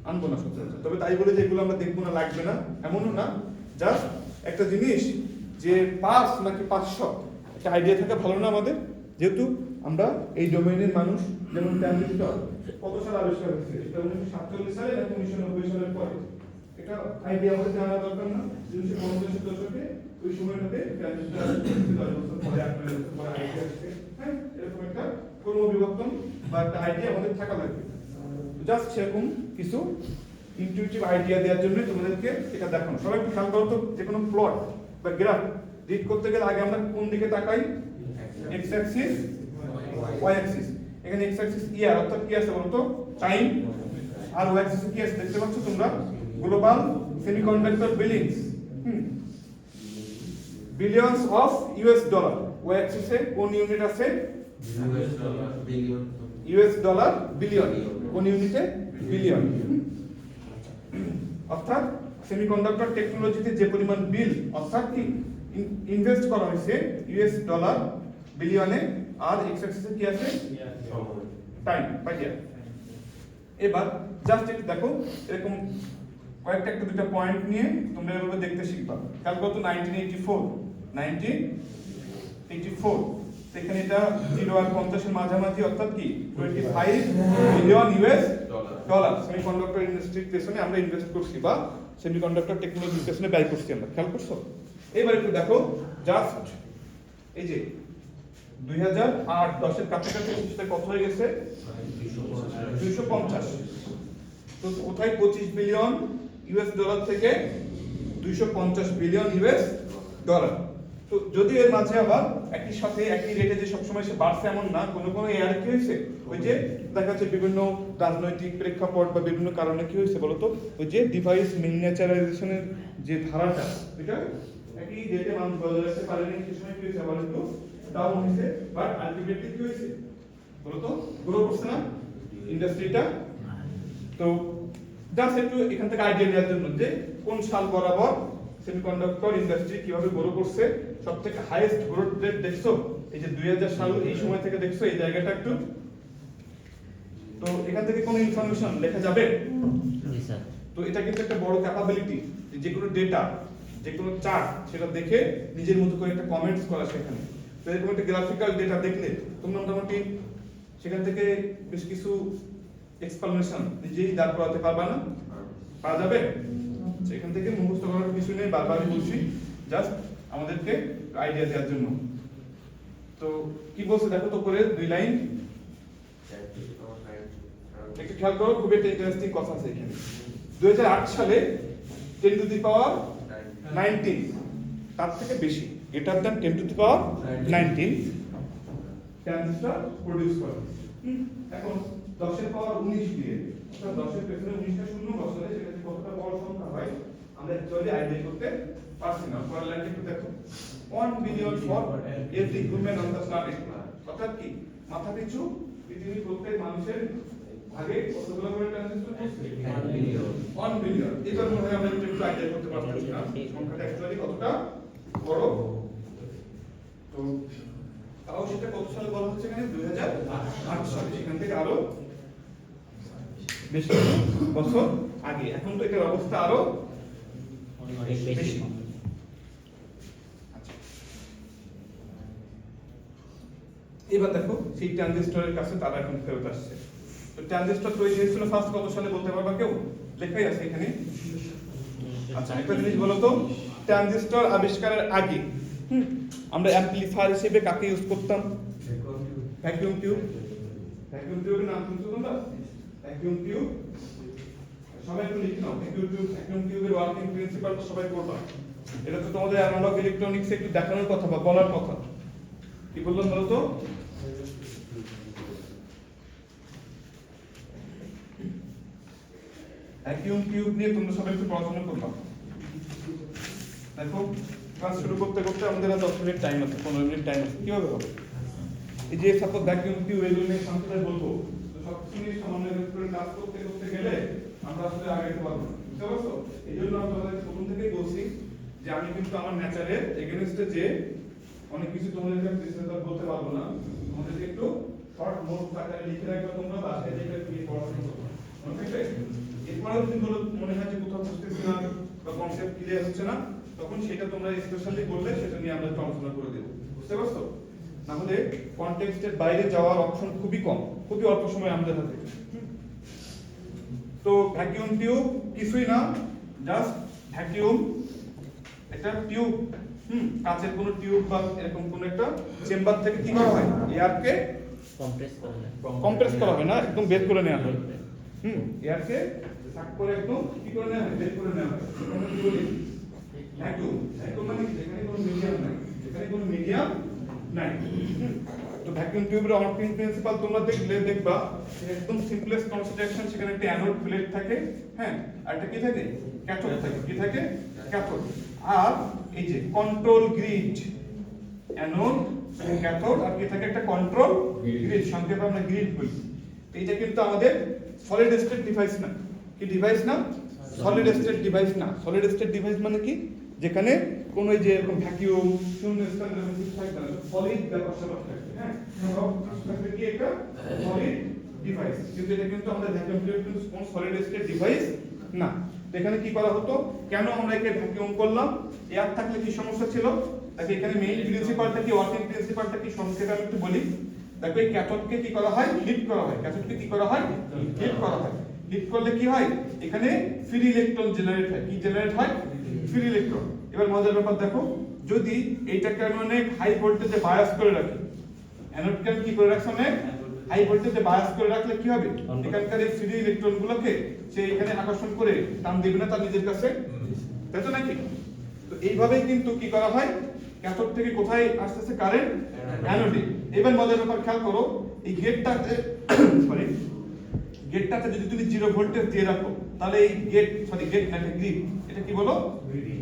S1: আনবো না সচরাচর। তবে তাই বলে যে এগুলো আমরা দেখবো না, লাগবে না এমনও না। জাস্ট একটা জিনিস যে 5 নাকি 500 একটা আইডিয়া থাকা ভালো না আমাদের, যেহেতু আমরা এই ডোমেইনের মানুষ। যেমন ট্রানজিস্টর কত সালে আবিষ্কার হয়েছে, এটা 1947 সালে নাকি 1990 সালের পরে, এটা আইডিয়া আমাদের জানা দরকার না। 1950 দশকে ওই সময়টাতে ট্রানজিস্টর 10 বছর পরে 8 বছর পরে আইডিয়া আসছে। হ্যাঁ, এরকম একটা ক্রমবিবর্তন বা একটা আইডিয়া আমাদের থাকা লাগবে। জাস্ট সেরকম কিছু ইনটিউটিভ আইডিয়া দেওয়ার জন্য তোমাদেরকে এটা দেখানো। সবাই একটু খেয়াল করো তো, যে কোনো প্লট বা গ্রাফ রিড করতে গেলে আগে আমরা কোন দিকে তাকাই? X axis, Y axis. এখানে এক্স অ্যাক্সিস ইয়ার অর্থাৎ কি আছে বলতো? টাইম। আর ওয়াই অ্যাক্সিস কি আছে দেখতে পাচ্ছ তোমরা? Global semiconductor billings, billions of US dollar. Y অ্যাক্সিসে কোন ইউনিট আছে?
S2: US dollar billion.
S1: US dollar billion. কোন ইউনিটে? বিলিয়ন। অর্থাৎ সেমিকন্ডাক্টর টেকনোলজিতে যে পরিমাণ বিল অর্থাৎ কি ইনভেস্ট করা হয়েছে ইউএস ডলার বিলিয়নে, আর এক্স অ্যাক্সিসে কি আছে? টাইম বা ইয়ার। এবার জাস্ট একটু দেখো, এরকম কয়েকটা একটা দুটো পয়েন্ট নিয়ে তোমরা এভাবে দেখতে শিখবা। খেয়াল করো তো 1984 সেখানে এটা 0 আর 50 এর মাঝামাঝি, অর্থাৎ কি 25 বিলিয়ন ইউএস ডলার সেমিকন্ডাক্টর ইন্ডাস্ট্রির পেছনে আমরা ইনভেস্ট করছি বা সেমিকন্ডাক্টর টেকনোলজির পেছনে ব্যয় করছি আমরা। খেয়াল করছো? এবার একটু দেখো জাস্ট এই যে 2008-10 এর কাছাকাছি সেটা কত হয়ে গেছে? 250। তো কোথায় 25 বিলিয়ন ইউএস ডলার থেকে 250 বিলিয়ন ইউএস ডলার। তো যদি এর মাঝে আবার একই সাথে একই রেটে যে সবসময় সে বাড়ছে এমন না, কোনো কোনো এয়ারে কি হয়েছে, ওই যে দেখা যাচ্ছে বিভিন্ন রাজনৈতিক প্রেক্ষাপট বা বিভিন্ন কারণে কি হয়েছে বলতো, ওই যে ডিভাইস মিনিয়েচারাইজেশনের যে ধারাটা এটা একই রেটে মানুষ বজায় রাখতে পারেনি, সেই সময় কি হয়েছে আবার একটু ডাউন হয়েছে। বাট আলটিমেটলি কি হয়েছে বলতো? গ্রো করছে না ইন্ডাস্ট্রিটা। তো জাস্ট একটু এখান থেকে আইডিয়া নেওয়ার জন্য যে কোন সাল বরাবর সেমিকন্ডাক্টর ইন্ডাস্ট্রি কিভাবে গ্রো করছে, সবথেকে হাইয়েস্ট গ্রোথ রেট দেখছো এই যে 2000 সাল, এই সময় থেকে দেখছো এই জায়গাটা একটু। তো এখান থেকে কোন ইনফরমেশন লেখা যাবে?
S3: জি স্যার।
S1: তো এটা কিন্তু একটা বড় ক্যাপাবিলিটি, যে কোনো ডেটা, যে কোনো চার্ট সেটা দেখে নিজের মতো করে একটা কমেন্টস করা সেখানে। তো এরকম একটা গ্রাফিক্যাল ডেটা দেখলে তোমরা মোটামুটি সেখান থেকে বেশ কিছু এক্সপ্লানেশন নিজেই দাঁড় করাতে পারবা না? পাওয়া যাবে? সেখান থেকে মুখস্থ করার কিছু নেই, বারবারই বলছি, জাস্ট আমাদেরকে আইডিয়া দেওয়ার জন্য। তো কি বলছে দেখো তো করে 2 লাইন একটু খেয়াল করো, খুব একটা ইন্টারেস্টিং কথা আছে এখানে। 2008 সালে 10 টু দি পাওয়ার 19 তার থেকে বেশি, greater than 10 to the power 19 transistor produce করে। এখন 10 এর পাওয়ার 19 দিয়ে অর্থাৎ 10 এর পেছনে 19টা শূন্য বসালে সেটা কতটা বড় সংখ্যা হয় আমরা অ্যাকচুয়ালি আইডিয়া করতে পারছি না। পরের লাইনটা একটু দেখো, 1 billion for every human on the planet. অর্থাৎ কি মাথা পিছু পৃথিবীর প্রত্যেক মানুষের ভাগে কতগুলো করে ট্রানজিস্টর আছে? 1 বিলিয়ন। এটা মনে হয় আমরা একটু আইডিয়া করতে পারছি না সংখ্যাটা অ্যাকচুয়ালি কতটা বড়। তো তাও সেটা কত সালে বলা হচ্ছে এখানে? 2008 সালে। সেখান থেকে আরো বেশি বছর আগে। এখন তো এটার অবস্থা আরো বেশি। আচ্ছা, এবার দেখো সেই ট্রানজিস্টরের কাছে তারা এখন ফেরত আসছে। তো ট্রানজিস্টর তৈরি হয়েছিল ফার্স্ট কত সালে বলতে পারবা কেউ? লেখাই আছে এখানে। আচ্ছা, একটা জিনিস বলো তো, ট্রানজিস্টর আবিষ্কারের আগে আমরা অ্যাম্পলিফায়ার হিসেবে কাকে ইউজ করতাম? Vacuum tube. ভ্যাকুয়াম টিউবের নাম শুনছো তোমরা? ভ্যাকুয়াম টিউব সবাই একটু লিখে নাও। ভ্যাকুয়াম টিউবের ওয়ার্কিং প্রিন্সিপাল তো সবাই পড়বা। এটা তো তোমাদের অ্যানালগ ইলেকট্রনিক্স একটু দেখানোর কথা বা বলার কথা। কি বললাম বলো তো? ভ্যাকুয়াম টিউব নিয়ে তোমরা সবাই একটু পড়াশোনা করবা। দেখো ক্লাস শুরু করতে করতে আমাদের আর 10 মিনিট টাইম আছে, 15 মিনিট টাইম আছে। কিভাবে হবে? এই যে সাপোজ ভ্যাকুয়াম টিউব এগুলো নিয়ে সংক্ষেপে বলবো, তো সব কিছু সমন্বয় করে কাজ করতে করতে গেলে আমরা আসলে আগাইতে পারবো না। বুঝতে পারছো? এই জন্য আমি তোমাদের প্রথম থেকেই বলছি যে আমি কিন্তু আমার নেচারের এগেইনস্টে যে অনেক কিছু তোমাদেরকে বিস্তারিত বলতে পারবো না। তোমাদেরকে একটু শর্ট নোট আকারে লিখে রাখবা, তোমরা বাসায় যেটা তুমি পড়াশোনা করবে। মনে থাকবে? এরপরেও যদি মনে হয় যে কোথাও বুঝতেছি না বা কনসেপ্ট ক্লিয়ার হচ্ছে না, তখন সেটা তোমরা স্পেশালি বললে সেটা নিয়ে আমরা আলোচনা করে দেব। বুঝতে পারছো? না হলে কনটেক্সটের বাইরে যাওয়ার অপশন খুবই কম, খুবই অল্প সময় আমাদের হাতে। তো ভ্যাকুয়াম টিউব কিছুই না, জাস্ট ভ্যাকুয়াম একটা টিউব, কাঁচের কোনো টিউব বা এরকম কোনো একটা চেম্বার থেকে কি করা হয়, এয়ারকে কম্প্রেস করা হয়, না একদম বের করে নেওয়া হয়। এয়ারকে সাক করে একদম কি করে নেওয়া হয়, বের করে নেওয়া হয়। আমরা কি বলি ভ্যাকুয়াম। ভ্যাকুয়াম মানে যেখানে কোনো মিডিয়াম নাই, যেখানে কোনো মিডিয়াম নাই। তো ভ্যাকুয়াম টিউবের অপারেটিং প্রিন্সিপাল তোমরা দেখবা একদম সিম্পলেস্ট কনসিডারেশন, সেখানে একটা অ্যানোড প্লেট থাকে, হ্যাঁ, আর একটা কি থাকে, ক্যাথোড থাকে। কি থাকে? ক্যাথোড। আর এই যে কন্ট্রোল গ্রিড, অ্যানোড, ক্যাথোড, আর কি থাকে একটা কন্ট্রোল গ্রিড, সংক্ষেপে আমরা গ্রিড বলি। এইটা কিন্তু আমাদের সলিড স্টেট ডিভাইস না। কি ডিভাইস না? সলিড স্টেট ডিভাইস না। সলিড স্টেট ডিভাইস মানে কি? যেখানে কোনো এই যে এরকম ভ্যাকুয়াম শূন্য স্থান এরকম কিছু থাকে না, সলিড ব্যাপার স্যাপার থাকে, হ্যাঁ, সব থাকে কি একটা সলিড ডিভাইস। কিন্তু এটা কিন্তু আমাদের ভ্যাকুয়াম টিউব কিন্তু কোন সলিড স্টেট ডিভাইস না। এখানে কি করা হতো, কেন আমরা একে ভ্যাকুয়াম করলাম? এয়ার থাকলে কি সমস্যা ছিল? দেখো এখানে মেইন প্রিন্সিপালটা কি, ওয়ার্কিং প্রিন্সিপালটা কি, সংক্ষেপে আমি একটু বলি। দেখো এই ক্যাথোডকে কি করা হয়, হিট করা হয়। ক্যাথোডকে কি করা হয়, হিট করা হয়। হিট করলে কি হয়, এখানে ফ্রি ইলেকট্রন জেনারেট হয়। কি জেনারেট হয়? Free electron. এবার মজার ব্যাপার দেখো, যদি এইটাকে আমি অনেক হাই ভোল্টেজে বায়াস করে রাখি, অ্যানোডকে আমি কি করে রাখছি, অনেক হাই ভোল্টেজে বায়াস করে রাখলে কি হবে, এখানকার এই ফ্রি ইলেকট্রন গুলোকে সে এখানে আকর্ষণ করে টান দিবে না তার নিজের কাছে, তাই তো নাকি? তো এইভাবেই কিন্তু কি করা হয়, ক্যাথোড থেকে কোথায় আসতেছে কারেন্ট, অ্যানোডে। এবার মজার ব্যাপার খেয়াল করো, এই গেটটাতে সরি গেটটাতে যদি তুমি 0 ভোল্টেজ দিয়ে রাখো, তাহলে এই গেট না, এটা গ্রিড, এটা কি বলো,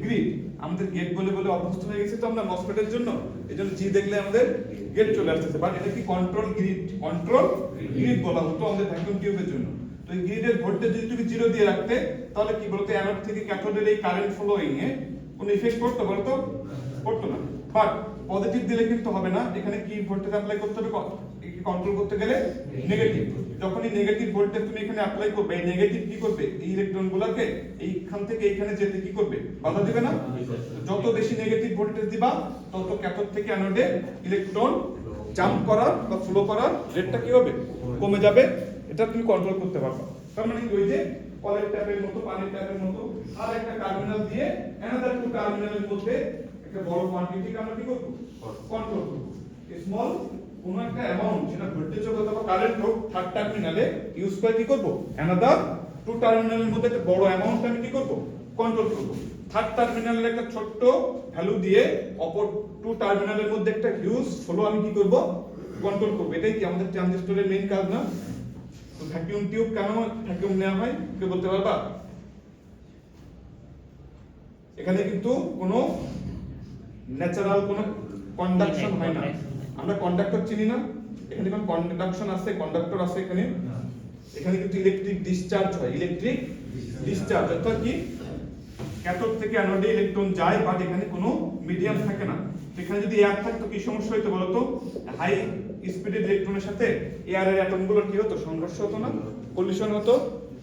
S1: গ্রিড। আমাদের গেট বলে বলে অভ্যস্ত হয়ে গেছে তো আমরা মসফেটের জন্য, এজন্য জি দেখলে আমাদের গেট চলে আসছে। বাট এটা কি কন্ট্রোল গ্রিড, কন্ট্রোল গ্রিড বলা হতো আমাদের ভ্যাকুয়াম টিউবের জন্য। তো এই গ্রিডের ভোল্টেজ যদি তুমি 0 দিয়ে রাখতে, তাহলে কি বলতো, অ্যানোড থেকে ক্যাথোডের এই কারেন্ট ফ্লোইং এ কোনো ইফেক্ট পড়তো বলতো, পড়তো না। বাট পজিটিভ দিলে কিন্তু হবে না, এখানে কি ভোল্টেজ অ্যাপ্লাই করতে হবে, কন্ট্রোল করতে গেলে নেগেটিভ। যখনই নেগেটিভ ভোল্টেজ তুমি এখানে অ্যাপ্লাই করবে, এই নেগেটিভ কি করবে, এই ইলেকট্রন গুলোকে এইখান থেকে এইখানে যেতে কি করবে, বাধা দিবে না? যত বেশি নেগেটিভ ভোল্টেজ দিবা, তত ক্যাথোড থেকে অ্যানোডে ইলেকট্রন জাম্প করার বা ফ্লো করার রেটটা কি হবে, কমে যাবে। এটা তুমি কন্ট্রোল করতে পারবে। তার মানে ওই যে কলের ট্যাপের মতো, পানির ট্যাপের মতো, আর একটা টার্মিনাল দিয়ে অ্যানাদার টু টার্মিনালের মধ্যে একটা বড় কোয়ান্টিটিকে আমরা কি করব, কন্ট্রোল করব। স্মল কোনো একটা অ্যামাউন্ট, সেটা ভোল্টেজ হোক অথবা কারেন্ট হোক, থার্ড টার্মিনালে ইউজ করে কি করব, অ্যানাদার টু টার্মিনালের মধ্যে একটা বড় অ্যামাউন্ট আমি কি করব, কন্ট্রোল করব। থার্ড টার্মিনালের একটা ছোট্ট ভ্যালু দিয়ে অপর টু টার্মিনালের মধ্যে একটা হিউজ ফ্লো আমি কি করব, কন্ট্রোল করব। এটাই কি আমাদের ট্রানজিস্টরের মেইন কাজ না? তো ভ্যাকুয়াম টিউব কেন ভ্যাকুয়াম নেওয়া হয়, কেউ বলতে পারবা? এখানে কিন্তু কোনো ন্যাচারাল কোনো কন্ডাকশন হয় না। আমরা কন্ডাক্টর চিনি না, এখানে কোন কন্ডাকশন আছে, কন্ডাক্টর আছে এখানে। এখানে কিন্তু ইলেকট্রিক ডিসচার্জ হয়, ইলেকট্রিক ডিসচার্জ। অর্থাৎ কি, ক্যাথোড থেকে অ্যানোডে ইলেকট্রন যায়, বাট এখানে কোনো মিডিয়াম থাকে না। এখানে যদি এয়ার থাকতো কি সমস্যা হতো বলতো, হাই স্পিডের ইলেকট্রনের সাথে এয়ারের অ্যাটমগুলোর কি হতো, সংঘর্ষ হতো না, কলিশন হতো।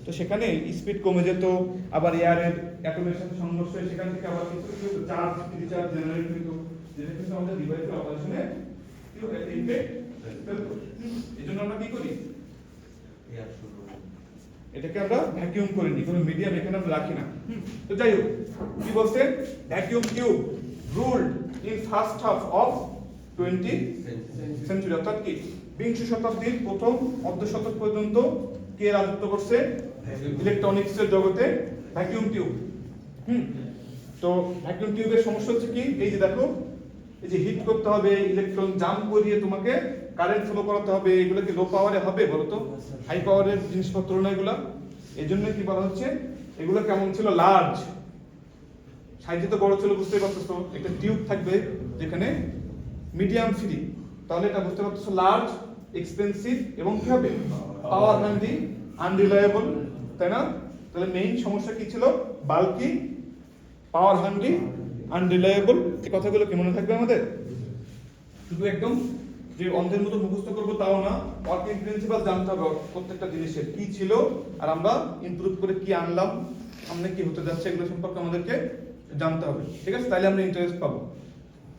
S1: তো সেখানে স্পিড কমে যেত, আবার এয়ারের অ্যাটমের সাথে সংঘর্ষ হয়ে সেখান থেকে আবার কিছু কিছু চার্জ রিচার্জ জেনারেট হতো, যেটা কিন্তু আমাদের ডিভাইসের অপারেশনে কি হয়, ইফেক্ট ফেলতো। এজন্য আমরা কি করি, এটাকে আমরা ভ্যাকুয়াম করে নিই, কোনো মিডিয়াম এখানে আমরা রাখি না। তো যাই হোক, কি বলছে, vacuum tube ruled in first half of 20th century, অর্থাৎ কি 20 শতাব্দীর প্রথম অর্ধ শতক পর্যন্ত কে রাজত্ব করছে ইলেকট্রনিক্স এর জগতে, ভ্যাকুয়াম টিউব। তো ভ্যাকুয়াম টিউবের সমস্যা হচ্ছে কি, এই যে দেখো, এই যে হিট করতে হবে, ইলেকট্রন জাম্প করিয়ে তোমাকে কারেন্ট ফ্লো করাতে হবে, এগুলো কি লো পাওয়ারে হবে বলো তো? হাই পাওয়ারের জিনিসপত্র না এগুলা। এই জন্য কি বলা হচ্ছে, এগুলো কেমন ছিল, লার্জ, সাইজে তো বড় ছিল, বুঝতে পারতেছো। একটা টিউব থাকবে যেখানে মিডিয়াম ফ্রি, তাহলে এটা বুঝতে পারতেছো লার্জ, এক্সপেন্সিভ এবং কি হবে, পাওয়ার হ্যান্ডি, আনরিলায়েবল, তাই না? তাহলে মেইন সমস্যা কি ছিল, বাল্কি, পাওয়ার হ্যান্ডি, আনরিলায়েবল। এই কথাগুলো কি মনে থাকবে আমাদের? শুধু একদম যে অন্ধের মতো মুখস্থ করবো তাও না, ওয়ার্কিং প্রিন্সিপাল জানতে হবে প্রত্যেকটা জিনিসের কি ছিল, আর আমরা ইমপ্রুভ করে কি আনলাম, সামনে কি হতে যাচ্ছে, এগুলো সম্পর্কে আমাদেরকে জানতে হবে, ঠিক আছে? তাহলে আমরা ইন্টারেস্ট পাবো।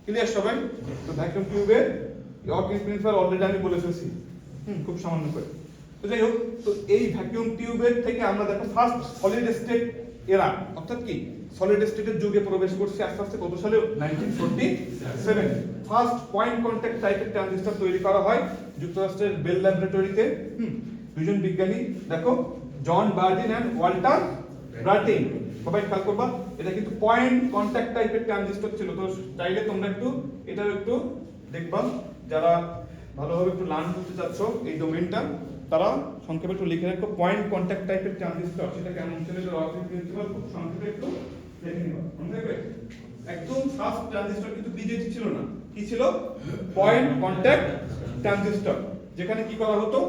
S1: ক্লিয়ার সবাই? তো ভ্যাকুয়াম টিউবের ওয়ার্কিং প্রিন্সিপাল অলরেডি আমি বলে ফেলছি, খুব সামান্য করে। তো যাই হোক, তো এই ভ্যাকুয়াম টিউবের থেকে আমরা দেখো ফার্স্ট সলিড স্টেট এরা, অর্থাৎ কি সলিড স্টেটের যুগে প্রবেশ করছে আস্তে আস্তে। কত সালে? 1947। ফার্স্ট পয়েন্ট কন্টাক্ট টাইপের ট্রানজিস্টর তৈরি করা হয় যুক্তরাষ্ট্রের বেল ল্যাবরেটরিতে। দুজন বিজ্ঞানী, দেখো, জন বার্ডিন এন্ড ওয়াল্টার ব্রাটিন। সবাই খেয়াল করবা, এটা কিন্তু পয়েন্ট কন্টাক্ট টাইপের ট্রানজিস্টর ছিল। তো চাইলে তোমরা একটু এটাও একটু দেখবা, যারা ভালোভাবে একটু লার্ন করতে চাচ্ছ এই ডোমেইনটা, তারা সংক্ষেপে একটু লিখে রাখো পয়েন্ট কন্টাক্ট টাইপের ট্রানজিস্টর, সেটা কেমন ছিল, এটা ওয়ার্কিং প্রিন্সিপাল খুব সংক্ষেপে একটু দেখে নিবা। মনে থাকবে? একদম ফার্স্ট ট্রানজিস্টর কিন্তু বিজেটি ছিল না, কি ছিল? পয়েন্ট কন্টাক্ট ট্রানজিস্টর, যেখানে কি করা হতো,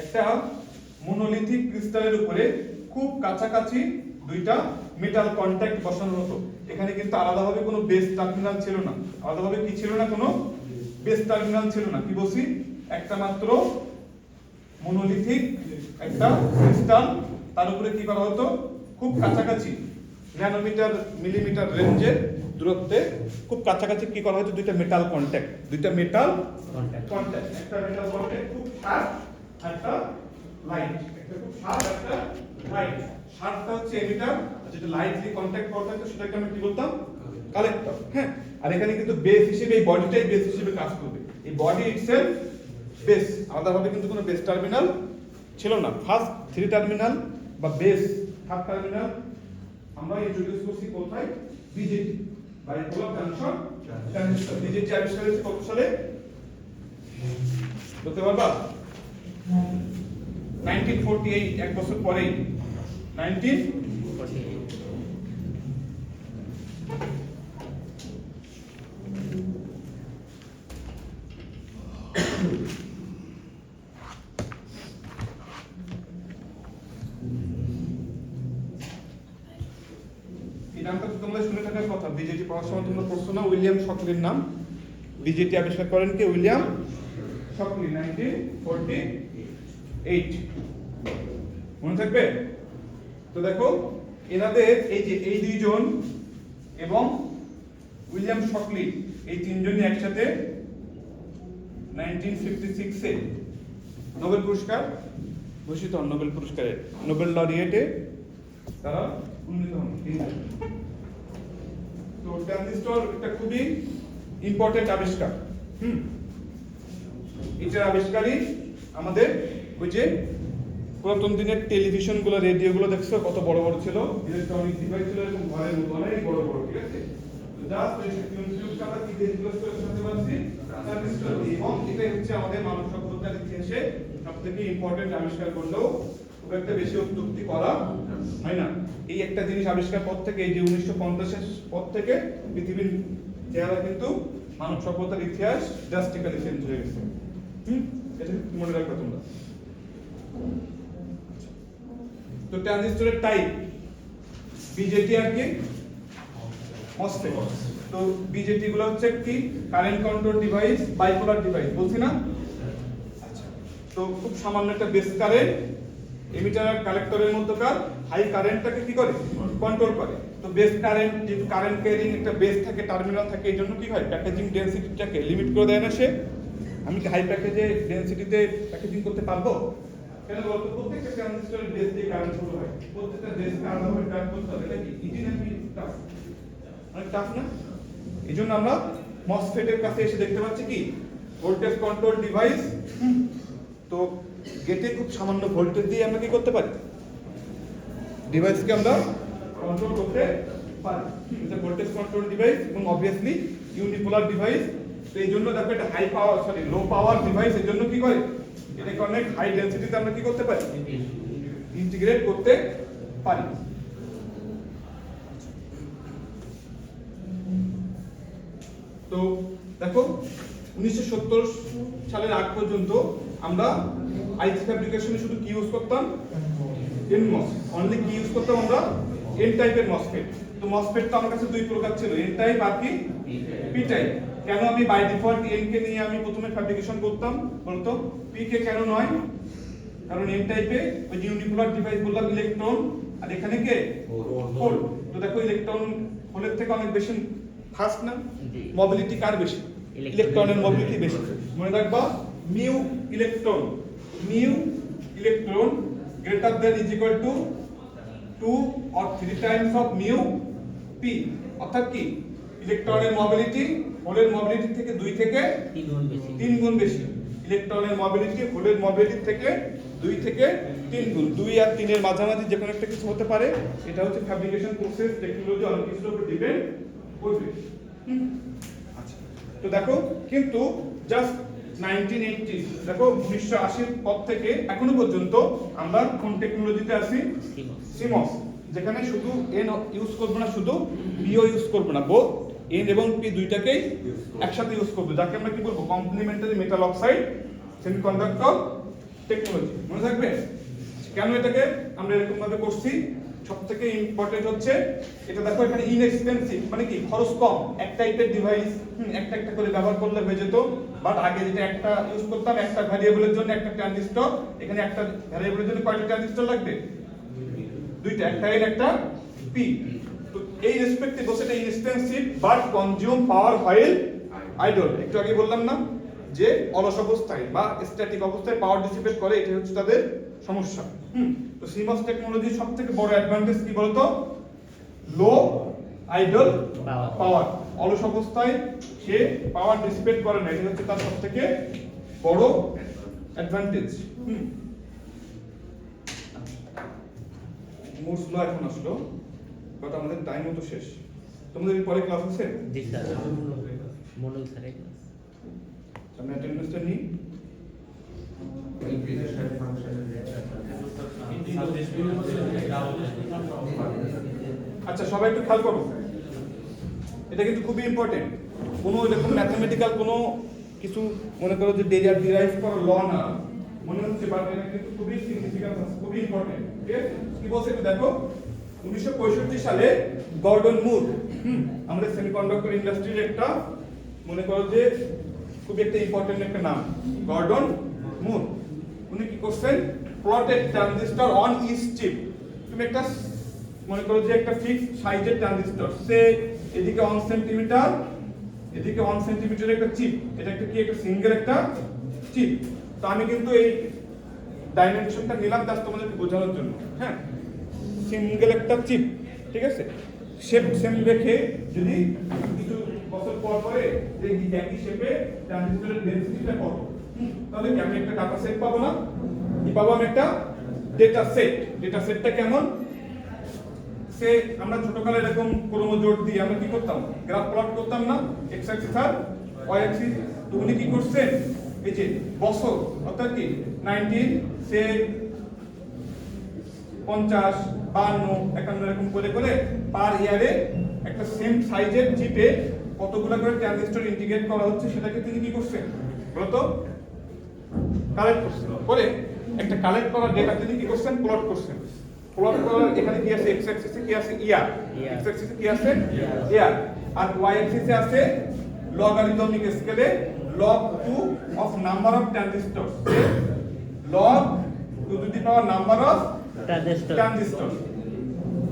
S1: একটা মনোলিথিক ক্রিস্টালের উপরে খুব কাছাকাছি দুইটা মেটাল কন্টাক্ট বসানো হতো। এখানে কিন্তু আলাদাভাবে কোনো বেস টার্মিনাল ছিল না, আলাদাভাবে কি ছিল না, কোনো বেস টার্মিনাল ছিল না। কি বলছি? একটা মাত্র মনোলিথিক একটা ক্রিস্টাল, তার উপরে কি করা হতো, খুব কাছাকাছি ন্যানোমিটার মিলিমিটার রেঞ্জের দূরত্বে খুব কাছাকাছি কি করা হতো, দুইটা মেটাল কন্টাক্ট, দুইটা মেটাল কন্টাক্ট, একটা মেটাল কন্টাক্ট খুব শার্প, একটা লাইট, একটা খুব শার্প, একটা লাইট। শার্পটা হচ্ছে এমিটার, যেটা লাইটলি কন্টাক্ট করতে হয় সেটাকে আমরা কি বলতাম, কালেক্টর। হ্যাঁ, আর এখানে কিন্তু বেস হিসেবে এই বডিটাই বেস হিসেবে কাজ করবে। এই বডি ইটসেলফ বেস, আলাদাভাবে কিন্তু কোনো বেস টার্মিনাল ছিল না। ফার্স্ট থ্রি টার্মিনাল বা বেস থার্ড টার্মিনাল আমরা ইন্ট্রোডিউস করছি কোথায়, BJD, bipolar junction transistor. BJD আবিষ্কার হয়েছে কত সালে বলতে পারবা? 1948, এক বছর পরেই 1948। এই নামটা তো তোমরা শুনে থাকার কথা, বিজেটি পাওয়ার সময় তোমরা পড়ছো না? উইলিয়াম শকলির নাম। বিজেটি আবিষ্কার করেন কে? উইলিয়াম শকলি, 1948। মনে থাকবে? তো দেখো, এনাদের এই যে এই দুইজন এবং উইলিয়াম শকলি, এই তিনজনই একসাথে 1956 এ নোবেল পুরস্কার ঘোষিত হন। নোবেল পুরস্কারে নোবেল লরিয়েটে তারা উন্নীত হন। তো ট্রানজিস্টর একটা খুবই ইম্পর্টেন্ট আবিষ্কার। এটার আবিষ্কারী আমাদের ওই যে পুরাতন দিনের টেলিভিশন গুলো, রেডিও গুলো দেখছো কত বড় বড় ছিল, ইলেকট্রনিক ডিভাইস ছিল এরকম ঘরের মতো অনেক বড় বড়, ঠিক আছে? জাস্ট আমরা কি ডিসক্লোজ করে শুনতে পাচ্ছি, ট্রানজিস্টর। এবং এটাই হচ্ছে আমাদের মানব সভ্যতার ইতিহাসে সবথেকে ইম্পর্টেন্ট আবিষ্কার করলেও খুব একটা বেশি অত্যুক্তি করা হয় না। এই একটা জিনিস আবিষ্কার পর থেকে, এই যে 1950 এর পর থেকে পৃথিবীর চেহারা কিন্তু মানব সভ্যতার ইতিহাস ড্রাস্টিক্যালি চেঞ্জ হয়ে গেছে। এটা মনে রাখবে তোমরা। তো ট্রানজিস্টরের টাইপ বিজেটি আর কি মসফেট। তো বিজেটি গুলো হচ্ছে কি current control device, bipolar device, বলছি না? আচ্ছা, তো খুব সামান্য একটা বেস কারেন্ট এমিটার আর কালেক্টরের মধ্যকার হাই কারেন্টটাকে কি করে, কন্ট্রোল করে। তো বেস কারেন্ট, যেহেতু কারেন্ট ক্যারিং একটা বেস থাকে, টার্মিনাল থাকে, এই জন্য কি হয়, প্যাকেজিং ডেনসিটিটাকে লিমিট করে দেয় না সে। আমি কি হাই প্যাকেজে ডেনসিটিতে প্যাকেজিং করতে পারবো? কেন বলতো? প্রত্যেকটা ট্রানজিস্টরের বেস দিয়ে কারেন্ট ফ্লো হয়, প্রত্যেকটা বেসকে আলাদাভাবে ট্র্যাক করতে হবে। এটা কি ইজি নাকি টাফ? অনেক টাফ না? এই জন্য আমরা মসফেটের কাছে এসে দেখতে পাচ্ছি কি ভোল্টেজ কন্ট্রোল ডিভাইস। তো গেটে খুব সামান্য ভোল্টেজ দিয়ে আমরা কি করতে পারি, ডিভাইসকে আমরা কন্ট্রোল করতে পারি। এটা ভোল্টেজ কন্ট্রোল ডিভাইস এবং অবভিয়াসলি ইউনিপোলার ডিভাইস। তো এই জন্য দেখো এটা হাই পাওয়ার লো পাওয়ার ডিভাইস, এর জন্য কি করে এটাকে অনেক হাই ডেনসিটিতে আমরা কি করতে পারি, ইন্টিগ্রেট করতে পারি। তো দেখো 1970 সালের আগ পর্যন্ত আমরা আইসি ফ্যাব্রিকেশনে শুধু কি ইউজ করতাম, এনমস অনলি কি ইউজ করতাম আমরা, এন টাইপের মসফেট। তো মসফেট তো আমার কাছে দুই প্রকার ছিল, এন টাইপ আর কি পি টাইপ। কেন আমি বাই ডিফল্ট এন কে নিয়ে আমি প্রথমে ফ্যাব্রিকেশন করতাম বলতো, পি কে কেন নয়? কারণ এন টাইপে ওই যে ইউনিপোলার ডিভাইস বললাম ইলেকট্রন, আর এখানে কে হোল। তো দেখো ইলেকট্রন হোলের থেকে অনেক বেশি ফাস্ট না, মোবিলিটি কার বেশি, ইলেকট্রনের মোবিলিটি বেশি। মনে রাখবা mu electron greater than is equal to 2 or 3 Times of mu P. অর্থাৎ কি ইলেকট্রনের মোবিলিটি হোলের মোবিলিটি থেকে 2 থেকে 3 গুণ বেশি। ইলেকট্রনের মোবিলিটি হোলের মোবিলিটি থেকে 2 থেকে 3 গুণ। 2 আর 3 এর মাঝামাঝি যে কোনো একটা কিছু হতে পারে। এটা হচ্ছে ফ্যাব্রিকেশন প্রসেস, টেকনোলজি অনেক কিছুর উপর ডিপেন্ড করবে। আচ্ছা, তো দেখো কিন্তু জাস্ট 1980 দেখো 1980 পর থেকে এখনো পর্যন্ত আমরা কোন টেকনোলজিতে আছি, সিমস, যেখানে শুধু এন ইউজ করব না, শুধু পিও ইউজ করব না, বোথ এন এবং পি দুইটাকেই একসাথে ইউজ করব, যাকে আমরা কি বলবো complementary metal oxide semiconductor technology. মনে থাকবে কেন এটাকে আমরা এরকম ভাবে করছি? সবথেকে ইম্পর্টেন্ট হচ্ছে এটা দেখো এখানে ইনএক্সপেন্সিভ, মানে কি খরচ কম, এক টাইপের ডিভাইস একটা একটা করে ব্যবহার করলে হয়ে যেত। বাট আগে যেটা একটা ইউজ করতাম একটা ভ্যারিয়েবলের জন্য একটা ট্রানজিস্টর, এখানে একটা ভ্যারিয়েবলের জন্য কয়টা ট্রানজিস্টর লাগবে, দুইটা, একটা এন একটা পি। তো এই রেসপেক্টে বসে এটা inexpensive but consume power while idol. একটু আগে বললাম না যে অলস অবস্থায় বা স্ট্যাটিক অবস্থায় পাওয়ার ডিসিপেট করে, এটা হচ্ছে তাদের সমস্যা। তো সিমস টেকনোলজির সবথেকে বড় অ্যাডভান্টেজ কি বলতো, লো আইডল পাওয়ার। অলস অবস্থায় সে পাওয়ার ডিসিপেট করে না, এটা হচ্ছে তার সবথেকে বড় অ্যাডভান্টেজ। মোর স্লো এখন আসলো, বাট আমাদের টাইমও তো শেষ। তোমাদের পরে ক্লাস আছে?
S3: জি স্যার, মনোজ স্যার
S1: আমি অ্যাটেন্ডেন্সটা নিই। আচ্ছা সবাই একটু খেয়াল করো, এটা কিন্তু খুবই ইম্পর্টেন্ট। কোনো এরকম ম্যাথমেটিক্যাল কোনো কিছু মনে করো যে ডিরাইভ করা ল না মনে হচ্ছে, বাট এটা কিন্তু খুবই সিগনিফিক্যান্ট, খুবই ইম্পর্টেন্ট। ঠিক আছে, কি বলছে একটু দেখো। 1965 সালে গর্ডন মুর, আমাদের সেমিকন্ডাক্টর ইন্ডাস্ট্রির একটা মনে করো যে খুবই একটা ইম্পর্টেন্ট একটা নাম, গর্ডন মুর। উনি কি করছেন, plotted transistor on each chip. তুমি একটা মনে করো যে একটা ফিক্সড সাইজের ট্রানজিস্টর, সে এদিকে 1 সেন্টিমিটার, এদিকে 1 সেন্টিমিটার একটা চিপ, এটা একটা কি একটা সিঙ্গেল একটা চিপ। তো আমি কিন্তু এই ডাইমেনশনটা নিলাম জাস্ট তোমাদেরকে বোঝানোর জন্য। হ্যাঁ, সিঙ্গেল একটা চিপ, ঠিক আছে, শেপ সেম রেখে যদি কিছু বছর পর পরে যে একই শেপে ট্রানজিস্টরের ডেনসিটিটা কত, তাহলে কি আমি একটা ডাটা সেট পাবো না? কি পাবো আমি? একটা ডেটা সেট। ডেটা সেটটা কেমন? সে আমরা ছোটকালে এরকম ক্রোমো জোট দিয়ে আমরা কি করতাম, গ্রাফ প্লট করতাম না, এক্স অ্যাক্সিস আর ওয়াই অ্যাক্সিস। তো উনি কি করছেন, এই যে বছর অর্থাৎ কি 19 সে 50, 52, 51 এরকম করে করে পার ইয়ারে একটা সেম সাইজের চিপে কতগুলো করে ট্রানজিস্টর ইন্টিগ্রেট করা হচ্ছে সেটাকে তিনি কি করছেন বলতো, কালেক্ট করছেন। করে একটা কালেক্ট করা ডেটা তিনি কি করছেন, প্লট করছেন। প্লট করার এখানে কি আছে, এক্স অ্যাক্সিসে কি আছে, ইয়ার, এক্স অ্যাক্সিসে কি আছে, ইয়ার, আর ওয়াই অ্যাক্সিসে আছে লগারিদমিক স্কেলে log 2 of number of transistors, log 2 to the power number of transistors।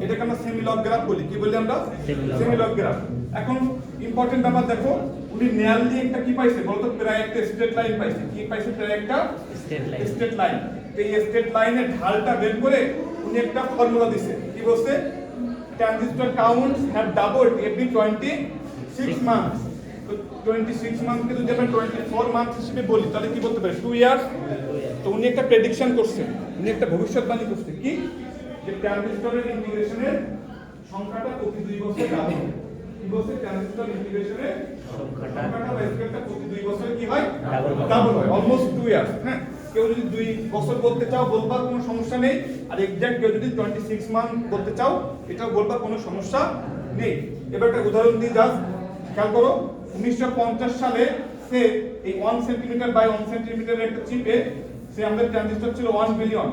S1: এটাকে আমরা সেমি লগ গ্রাফ বলি। কি বলি আমরা, সেমি লগ গ্রাফ। এখন ইম্পর্টেন্ট ব্যাপার দেখো, উনি নিয়ারলি একটা কি পাইছে বলতো, প্রায় একটা স্ট্রেট লাইন পাইছে। কি পাইছে, প্রায় একটা স্ট্রেট লাইন। তো এই স্ট্রেট লাইনের ঢালটা বের করে উনি একটা ফর্মুলা দিছে। কি বলছে, transistor counts have doubled every 26 months. তো 26 মান্থকে যদি আমরা 24 মান্থ হিসেবে বলি তাহলে কি বলতে পারি, 2 ইয়ার্স। তো উনি একটা প্রেডিকশন করছেন, উনি একটা ভবিষ্যৎবাণী করছেন কি, যে ট্রানজিস্টরের ইন্টিগ্রেশনের সংখ্যাটা প্রতি 2 বছরে ডাবল হয়। কি বলছে ট্রানজিস্টর ইন্টিগ্রেশনে সংখ্যাটা বা স্কেলটা প্রতি 2 বছরে কি হয় ডাবল হয়, অলমোস্ট 2 ইয়ার্স। হ্যাঁ, কেউ যদি 2 বছর বলতে চাও বলবা কোনো সমস্যা নেই, আর এক্সাক্ট কেউ যদি 26 মান্থ বলতে চাও এটাও বলবা কোনো সমস্যা নেই। এবার একটা উদাহরণ দিই, জাস্ট খেয়াল করো। 1950 সালে সে এই 1 সেন্টিমিটার বাই 1 সেন্টিমিটারের একটা চিপে সে আমাদের ট্রানজিস্টর ছিল 1 বিলিয়ন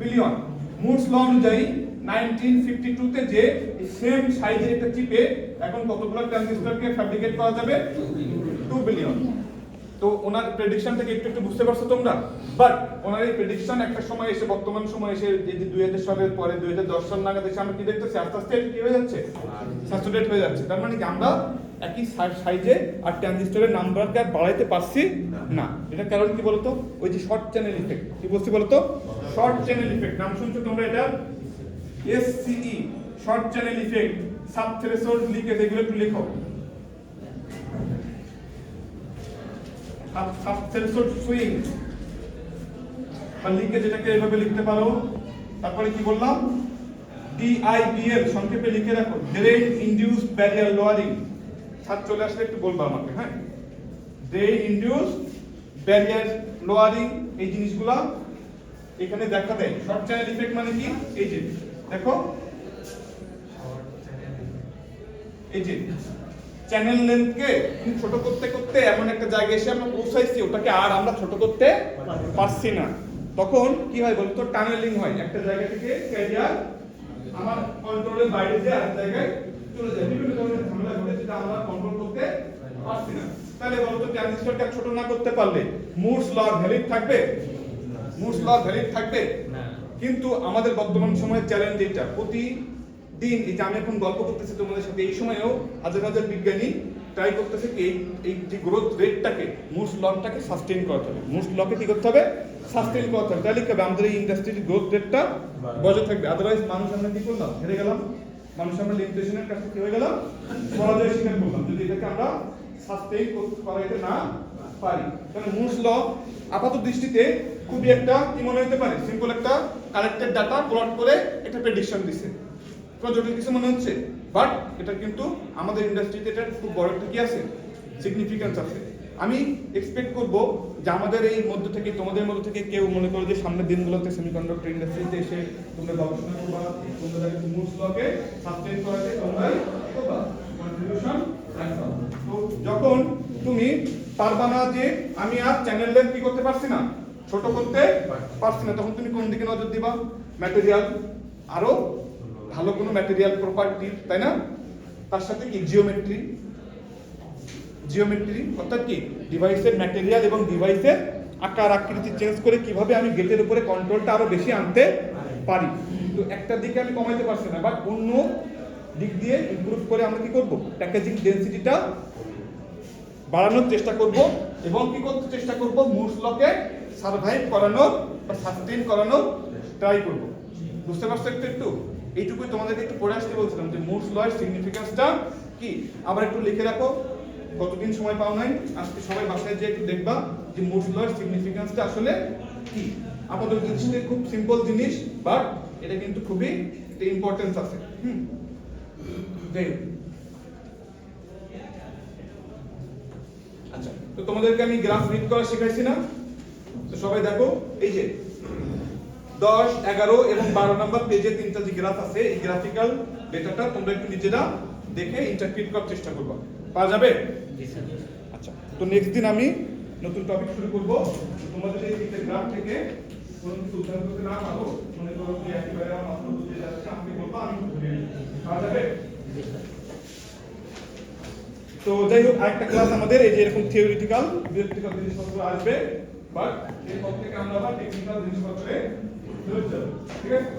S1: বিলিয়ন। মুরস ল অনুযায়ী 1952 তে যে সেম সাইজের একটা চিপে এখন কতগুলো ট্রানজিস্টরকে ফ্যাব্রিকেট করা যাবে? 2 বিলিয়ন। তো ওনার প্রেডিকশন থেকে একটু একটু বুঝতে পারছো তোমরা, বাট ওনার এই প্রেডিকশন একটা সময় এসে বর্তমান সময় এসে এই যে 2000 সালের পরে 2010 সাল নাগাদ এসে আমরা কি দেখতেছি আস্তে আস্তে কি হয়ে যাচ্ছে, স্যাচুরেট হয়ে যাচ্ছে। তার মানে কি আমরা একই সাইজে আর ট্রানজিস্টরের নাম্বারকে আর বাড়াইতে পারছি না। এটা কারণ কি বলতো? ওই যে শর্ট চ্যানেল ইফেক্ট। কি বলছি বলতো? Short channel effect. নাম শুনছো তোমরা এটা? SCE, short channel effect, sub threshold leakage, এগুলো একটু লিখো। সাব থ্রেশহোল্ড সুইং বা লিকেজ, এটাকে এভাবে লিখতে পারো। তারপরে কি বললাম? DIBL সংক্ষেপে লিখে রাখো, ড্রেন ইনডিউসড ব্যারিয়ার লোয়ারিং। ছাত্র চলে আসলে একটু বলবা আমাকে। হ্যাঁ, ড্রেন ইনডিউসড ব্যারিয়ার লোয়ারিং, এই জিনিসগুলা এখানে দেখা দেয়। শর্ট চ্যানেল ইফেক্ট মানে কি? এই যে দেখো, এই যে চ্যানেল লেন্থকে ছোট করতে করতে এমন একটা জায়গায় এসে আমরা পৌঁছাইছি, ওটাকে আর আমরা ছোট করতে পারছি না। তখন কি হয় বলতো? টানেলিং হয়। একটা জায়গা থেকে ক্যারিয়ার আমার কন্ট্রোলের বাইরে যে আরেক জায়গায় চলে যায়। বিভিন্ন ধরনের ঝামেলা ঘটে যেটা আমরা কন্ট্রোল করতে পারছি না। তাহলে বলতো ট্রানজিস্টরকে ছোট না করতে পারলে মুরস ল ভ্যালিড থাকবে? মুরস ল ভ্যালিড থাকবে না। কিন্তু আমাদের বর্তমান সময়ের চ্যালেঞ্জ এটা, প্রতিদিন এই যে আমি এখন গল্প করতেছি তোমাদের সাথে, এই সময়েও হাজার হাজার বিজ্ঞানী ট্রাই করতেছে কি এই যে গ্রোথ রেটটাকে, মুরস লটাকে সাস্টেইন করতে হবে। মুরস লকে কি করতে হবে? সাস্টেইন করতে হবে। তাহলে কি হবে? আমাদের এই ইন্ডাস্ট্রির গ্রোথ রেটটা বজায় থাকবে। আদারওয়াইজ মানুষ আমরা কি করলাম? হেরে গেলাম। মানুষ আমরা লিমিটেশনের কাছে কি হয়ে গেলাম? পরাজয় স্বীকার করলাম যদি এটাকে আমরা সাস্টেইন করাইতে না পারি। কারণ মুরস ল আপাত দৃষ্টিতে খুবই একটা কি মনে হতে পারে? সিম্পল একটা কালেক্টেড ডাটা প্লট করে একটা প্রেডিকশন দিছে, কোনো জটিল কিছু মনে হচ্ছে, বাট এটা কিন্তু আমাদের ইন্ডাস্ট্রিতে এটা খুব বড় একটা কি আছে, সিগনিফিকেন্স আছে। আমি এক্সপেক্ট করব যে আমাদের এই মধ্য থেকে, তোমাদের মধ্য থেকে কেউ মনে করো যে সামনের দিনগুলোতে সেমিকন্ডাক্টর ইন্ডাস্ট্রিতে এসে তোমরা গবেষণা করবা, তোমরা যাতে মুরস লকে সাস্টেইন করাতে তোমরাই করবা, কন্ট্রিবিউশন রাখবা। তো যখন তুমি পারবা না যে আমি আর চ্যানেল লেন্থ কি করতে পারছি না, ছোট করতে পারছি না, তখন তুমি কোন দিকে নজর দিবা? ম্যাটেরিয়াল, আরো ভালো কোনো ম্যাটেরিয়াল প্রপার্টি, তাই না? তার সাথে কি জিওমেট্রি, অর্থাৎ কি ডিভাইসের ম্যাটেরিয়াল এবং ডিভাইসের আকার আকৃতি চেঞ্জ করে কিভাবে আমি গেটের উপরে কন্ট্রোলটা আরো বেশি আনতে পারি। তো একটা দিকে আমি কমাইতে পারছি না, বাট অন্য দিক দিয়ে ইমপ্রুভ করে আমরা কি করব? প্যাকেজিং ডেনসিটিটা বাড়ানোর চেষ্টা করব এবং কি করতে চেষ্টা করব? মুরস লকে সার্ভাইভ করানোর বা সাস্টেইন করানোর ট্রাই করব। বুঝতে পারছো একটু? এইটুকুই তোমাদেরকে একটু পড়ে আসতে বলছিলাম যে মুরস ল এর সিগনিফিকেন্সটা কি। আবার একটু লিখে রাখো, কতদিন সময় পাও নাই, আজকে সবাই বাসায় যেয়ে একটু দেখবা যে মুরস ল এর সিগনিফিকেন্সটা আসলে কি। আপাতত জিনিসটা খুব সিম্পল জিনিস, বাট এটা কিন্তু খুবই একটা ইম্পর্টেন্স আছে। আচ্ছা, তো তোমাদেরকে আমি গ্রাফ রিড করা শেখাইছি না? তো সবাই দেখো, এই যে 10, 11 এবং 12 নম্বর পেজে তিনটা যে গ্রাফ আছে, এই গ্রাফিক্যাল ডেটাটা তোমরা একটু নিজেরা দেখে ইন্টারপ্রিট করার চেষ্টা করবা। পাওয়া যাবে? আচ্ছা, তো নেক্সট দিন আমি নতুন টপিক শুরু করব। তোমাদের এই তিনটে গ্রাফ থেকে কোন কিছু উদ্ধার করতে না পারো, মনে করো যে একেবারে আমার মাথা বুঝে যাচ্ছে, আমাকে বলবা, আমি বুঝে নেব। পাওয়া যাবে? তো যাই হোক, আরেকটা ক্লাস আমাদের এই যে এরকম থিওরিটিক্যাল জিনিসপত্র আসবে, বাট এরপর থেকে আমরা আবার টেকনিক্যাল জিনিসপত্রে চলে যাব। ঠিক আছে?